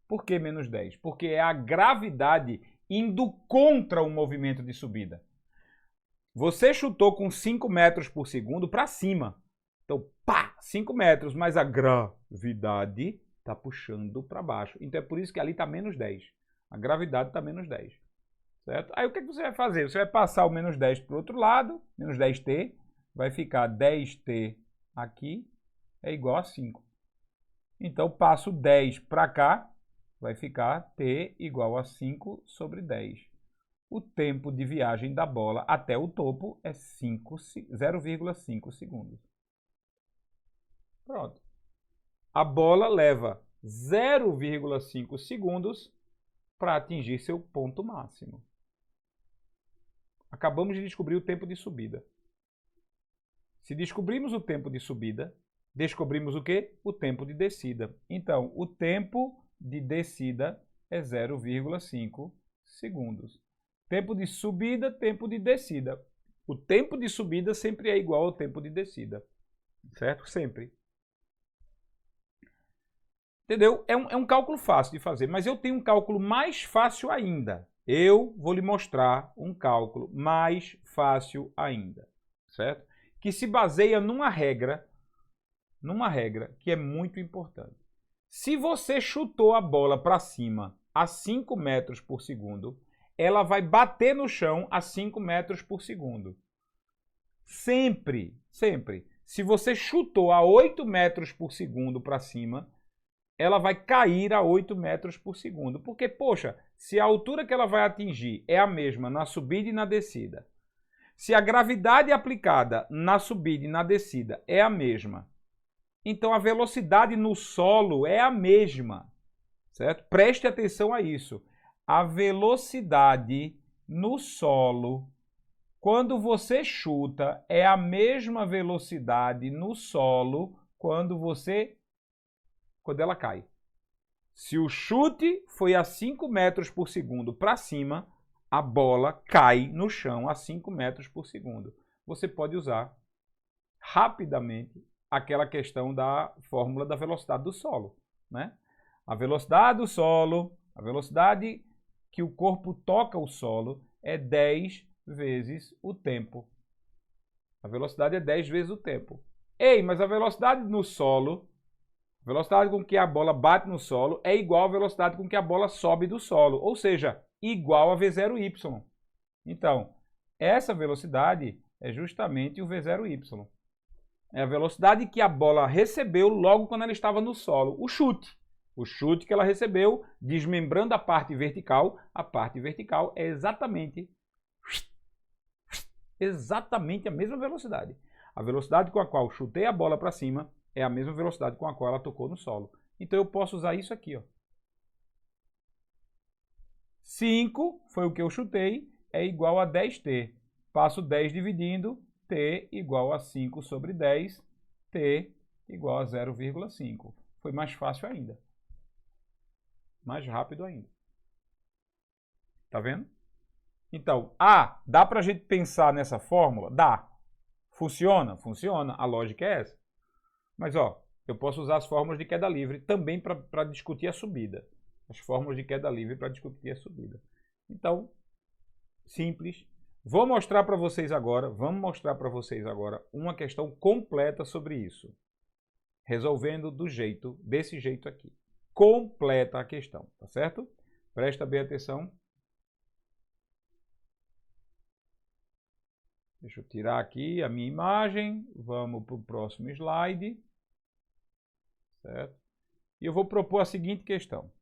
A: Por que menos 10? Porque é a gravidade indo contra o movimento de subida. Você chutou com 5 metros por segundo para cima. Então, pá, 5 metros, mas a gravidade está puxando para baixo. Então, é por isso que ali está menos 10. A gravidade está menos 10. Certo? Aí, o que você vai fazer? Você vai passar o menos 10 para o outro lado, menos 10t, vai ficar 10t aqui, é igual a 5. Então, passo 10 para cá, vai ficar t igual a 5 sobre 10. O tempo de viagem da bola até o topo é 0,5 segundos. Pronto. A bola leva 0,5 segundos para atingir seu ponto máximo. Acabamos de descobrir o tempo de subida. Se descobrimos o tempo de subida, descobrimos o quê? O tempo de descida. Então, o tempo de descida é 0,5 segundos. Tempo de subida, tempo de descida. O tempo de subida sempre é igual ao tempo de descida. Certo? Sempre. Entendeu? É um cálculo fácil de fazer, mas eu tenho um cálculo mais fácil ainda. Eu vou lhe mostrar um cálculo mais fácil ainda. Certo? Que se baseia numa regra que é muito importante. Se você chutou a bola para cima a 5 metros por segundo, ela vai bater no chão a 5 metros por segundo. Sempre, sempre. Se você chutou a 8 metros por segundo para cima, ela vai cair a 8 metros por segundo. Porque, poxa, se a altura que ela vai atingir é a mesma na subida e na descida, se a gravidade aplicada na subida e na descida é a mesma, então a velocidade no solo é a mesma, certo? Preste atenção a isso. A velocidade no solo, quando você chuta, é a mesma velocidade no solo quando ela cai. Se o chute foi a 5 metros por segundo para cima, a bola cai no chão a 5 metros por segundo. Você pode usar rapidamente aquela questão da fórmula da velocidade do solo, né? A velocidade do solo, a velocidade que o corpo toca o solo é 10 vezes o tempo. A velocidade é 10 vezes o tempo. Ei, mas a velocidade no solo, a velocidade com que a bola bate no solo é igual à velocidade com que a bola sobe do solo, ou seja, igual a V0y. Então, essa velocidade é justamente o V0y. É a velocidade que a bola recebeu logo quando ela estava no solo, o chute. O chute que ela recebeu, desmembrando a parte vertical é exatamente a mesma velocidade. A velocidade com a qual chutei a bola para cima é a mesma velocidade com a qual ela tocou no solo. Então eu posso usar isso aqui, ó. 5 foi o que eu chutei, é igual a 10t. Passo 10 dividindo, t igual a 5 sobre 10, t igual a 0,5. Foi mais fácil ainda. Mais rápido ainda. Tá vendo? Então, dá para a gente pensar nessa fórmula? Dá. Funciona? Funciona. A lógica é essa. Mas, ó, eu posso usar as fórmulas de queda livre também para discutir a subida. As fórmulas de queda livre para discutir a subida. Então, simples. Vamos mostrar para vocês agora uma questão completa sobre isso. Resolvendo desse jeito aqui. Completa a questão, tá certo? Presta bem atenção. Deixa eu tirar aqui a minha imagem. Vamos para o próximo slide. Certo? E eu vou propor a seguinte questão.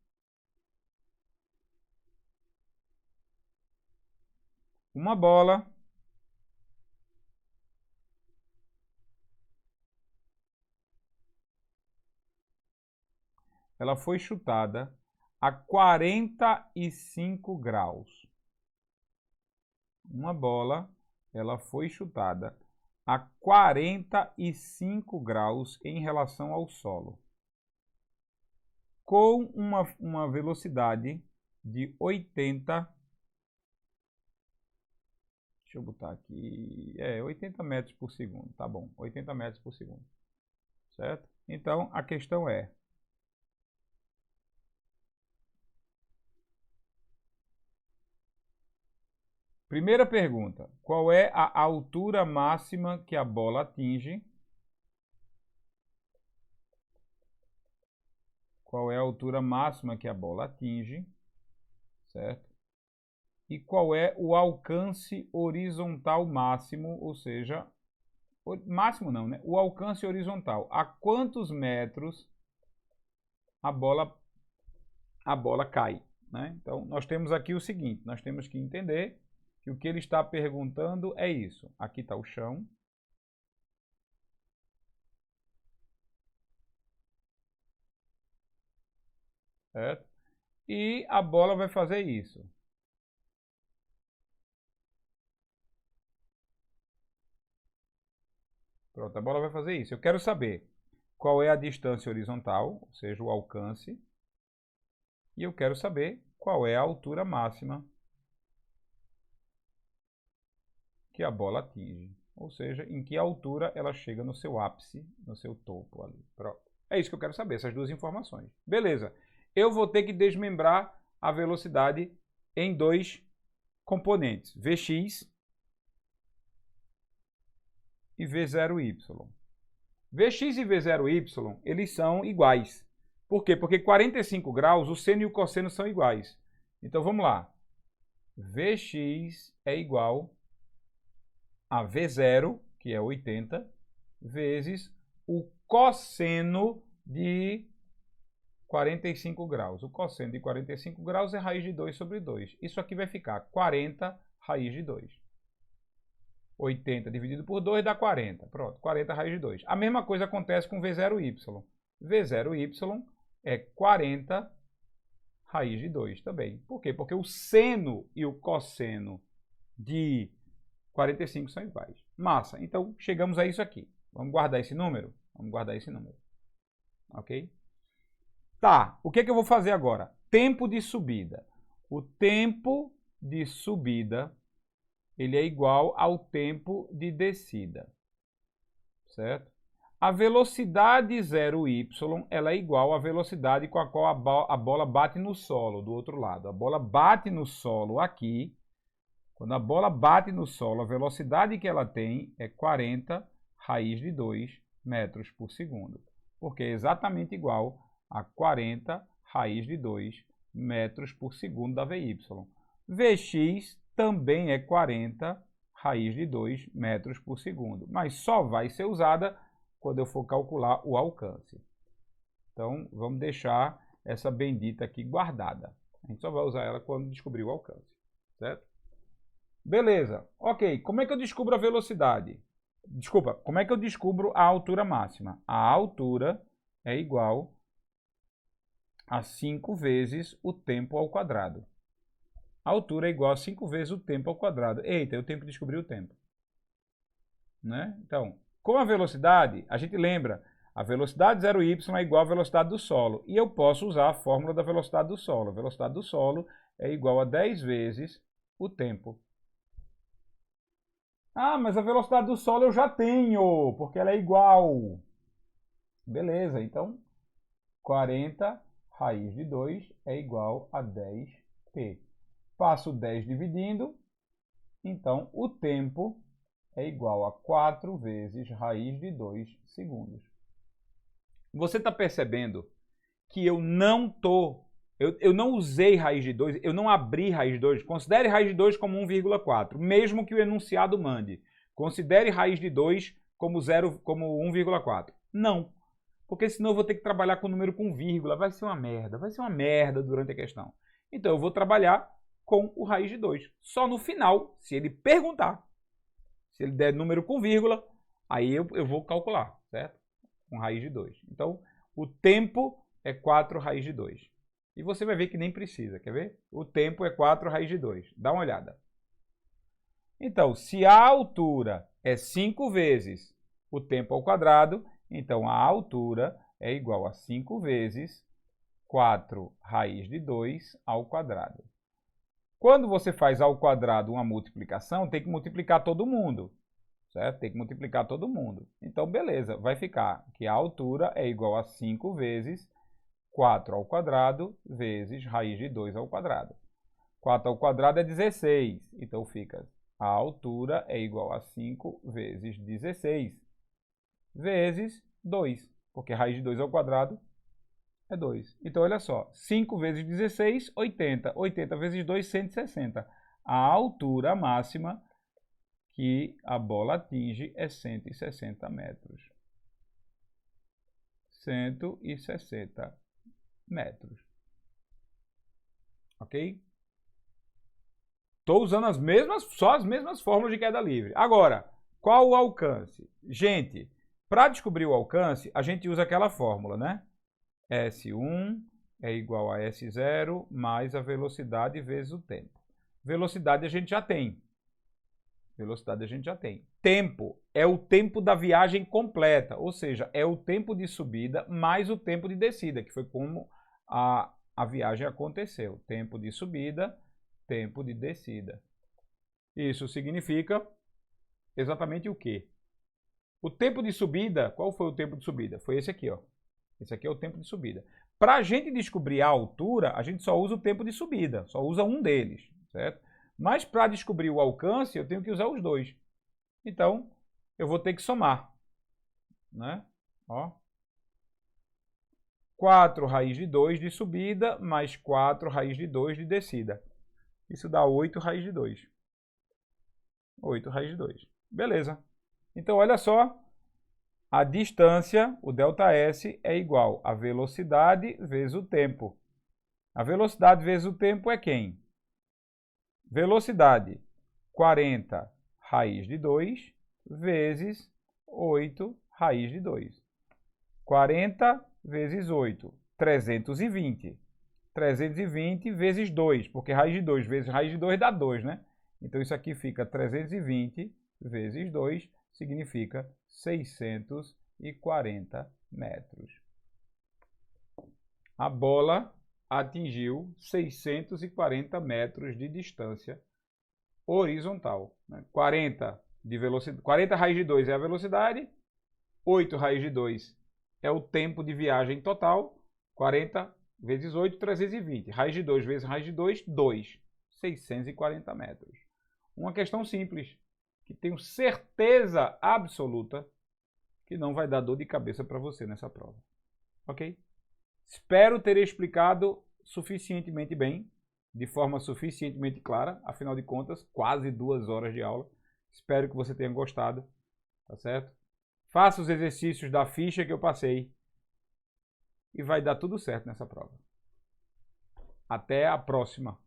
A: Uma bola ela foi chutada a 45 graus. Uma bola ela foi chutada a 45 graus em relação ao solo, com uma velocidade de 80. Deixa eu botar aqui. 80 metros por segundo. Tá bom, 80 metros por segundo. Certo? Então, a questão é: primeira pergunta, qual é a altura máxima que a bola atinge? Qual é a altura máxima que a bola atinge? Certo? E qual é o alcance horizontal máximo, ou seja, máximo não, né? O alcance horizontal. A quantos metros a bola cai, né? Então, nós temos aqui o seguinte, nós temos que entender que o que ele está perguntando é isso. Aqui está o chão. Certo? E a bola vai fazer isso. Pronto, a bola vai fazer isso. Eu quero saber qual é a distância horizontal, ou seja, o alcance. E eu quero saber qual é a altura máxima que a bola atinge. Ou seja, em que altura ela chega no seu ápice, no seu topo ali. Pronto. É isso que eu quero saber, essas duas informações. Beleza. Eu vou ter que desmembrar a velocidade em dois componentes, Vx e V0y. Vx e V0y, eles são iguais. Por quê? Porque 45 graus, o seno e o cosseno são iguais. Então, vamos lá. Vx é igual a V0, que é 80, vezes o cosseno de 45 graus. O cosseno de 45 graus é raiz de 2 sobre 2. Isso aqui vai ficar 40 raiz de 2. 80 dividido por 2 dá 40. Pronto, 40 raiz de 2. A mesma coisa acontece com V0y. V0y é 40 raiz de 2 também. Por quê? Porque o seno e o cosseno de 45 são iguais. Massa. Então, chegamos a isso aqui. Vamos guardar esse número? Vamos guardar esse número. Ok? Tá, o que é que eu vou fazer agora? Tempo de subida. O tempo de subida, ele é igual ao tempo de descida. Certo? A velocidade 0y, ela é igual à velocidade com a qual a bola bate no solo, do outro lado. A bola bate no solo aqui. Quando a bola bate no solo, a velocidade que ela tem é 40 raiz de 2 metros por segundo. Porque é exatamente igual a 40 raiz de 2 metros por segundo da VY. Vx também é 40 raiz de 2 metros por segundo, mas só vai ser usada quando eu for calcular o alcance. Então, vamos deixar essa bendita aqui guardada. A gente só vai usar ela quando descobrir o alcance, certo? Beleza. Ok, como é que eu descubro a velocidade? Desculpa, como é que eu descubro a altura máxima? A altura é igual a 5 vezes o tempo ao quadrado. A altura é igual a 5 vezes o tempo ao quadrado. Eita, eu tenho que descobrir o tempo. Né? Então, com a velocidade, a gente lembra, a velocidade 0y é igual à velocidade do solo. E eu posso usar a fórmula da velocidade do solo. A velocidade do solo é igual a 10 vezes o tempo. Ah, mas a velocidade do solo eu já tenho, porque ela é igual. Beleza, então 40 raiz de 2 é igual a 10t. Faço 10 dividindo, então o tempo é igual a 4 vezes raiz de 2 segundos. Você está percebendo que eu não usei raiz de 2, eu não abri raiz de 2. Considere raiz de 2 como 1,4, mesmo que o enunciado mande. Considere raiz de 2 como 1,4. Não, porque senão eu vou ter que trabalhar com o número com vírgula. Vai ser uma merda durante a questão. Então eu vou trabalhar com o raiz de 2. Só no final, se ele perguntar, se ele der número com vírgula, aí eu vou calcular, certo? Com raiz de 2. Então, o tempo é 4 raiz de 2. E você vai ver que nem precisa, quer ver? O tempo é 4 raiz de 2. Dá uma olhada. Então, se a altura é 5 vezes o tempo ao quadrado, então a altura é igual a 5 vezes 4 raiz de 2 ao quadrado. Quando você faz ao quadrado uma multiplicação, tem que multiplicar todo mundo, certo? Tem que multiplicar todo mundo. Então, beleza, vai ficar que a altura é igual a 5 vezes 4 ao quadrado vezes raiz de 2 ao quadrado. 4 ao quadrado é 16, então fica a altura é igual a 5 vezes 16 vezes 2, porque raiz de 2 ao quadrado é 2. Então, olha só, 5 vezes 16, 80. 80 vezes 2, 160. A altura máxima que a bola atinge é 160 metros. 160 metros. Ok? Estou usando só as mesmas fórmulas de queda livre. Agora, qual o alcance? Gente, para descobrir o alcance, a gente usa aquela fórmula, né? S1 é igual a S0 mais a velocidade vezes o tempo. Velocidade a gente já tem. Tempo é o tempo da viagem completa, ou seja, é o tempo de subida mais o tempo de descida, que foi como a viagem aconteceu. Tempo de subida, tempo de descida. Isso significa exatamente o quê? O tempo de subida, qual foi o tempo de subida? Foi esse aqui, ó. Esse aqui é o tempo de subida. Para a gente descobrir a altura, a gente só usa o tempo de subida, só usa um deles, certo? Mas para descobrir o alcance, eu tenho que usar os dois. Então, eu vou ter que somar, né? Ó. 4 raiz de 2 de subida mais 4 raiz de 2 de descida. Isso dá 8 raiz de 2. 8 raiz de 2. Beleza. Então, olha só. A distância, o ΔS, é igual a velocidade vezes o tempo. A velocidade vezes o tempo é quem? Velocidade, 40 raiz de 2 vezes 8 raiz de 2. 40 vezes 8, 320. 320 vezes 2, porque raiz de 2 vezes raiz de 2 dá 2, né? Então, isso aqui fica 320 vezes 2, significa 620 640 metros. A bola atingiu 640 metros de distância horizontal. 40 de velocidade, 40 raiz de 2 é a velocidade, 8 raiz de 2 é o tempo de viagem total, 40 vezes 8, 320. Raiz de 2 vezes raiz de 2, 2. 640 metros. Uma questão simples, que tenho certeza absoluta que não vai dar dor de cabeça para você nessa prova. Ok? Espero ter explicado suficientemente bem, de forma suficientemente clara, afinal de contas, quase 2 horas de aula. Espero que você tenha gostado, tá certo? Faça os exercícios da ficha que eu passei e vai dar tudo certo nessa prova. Até a próxima!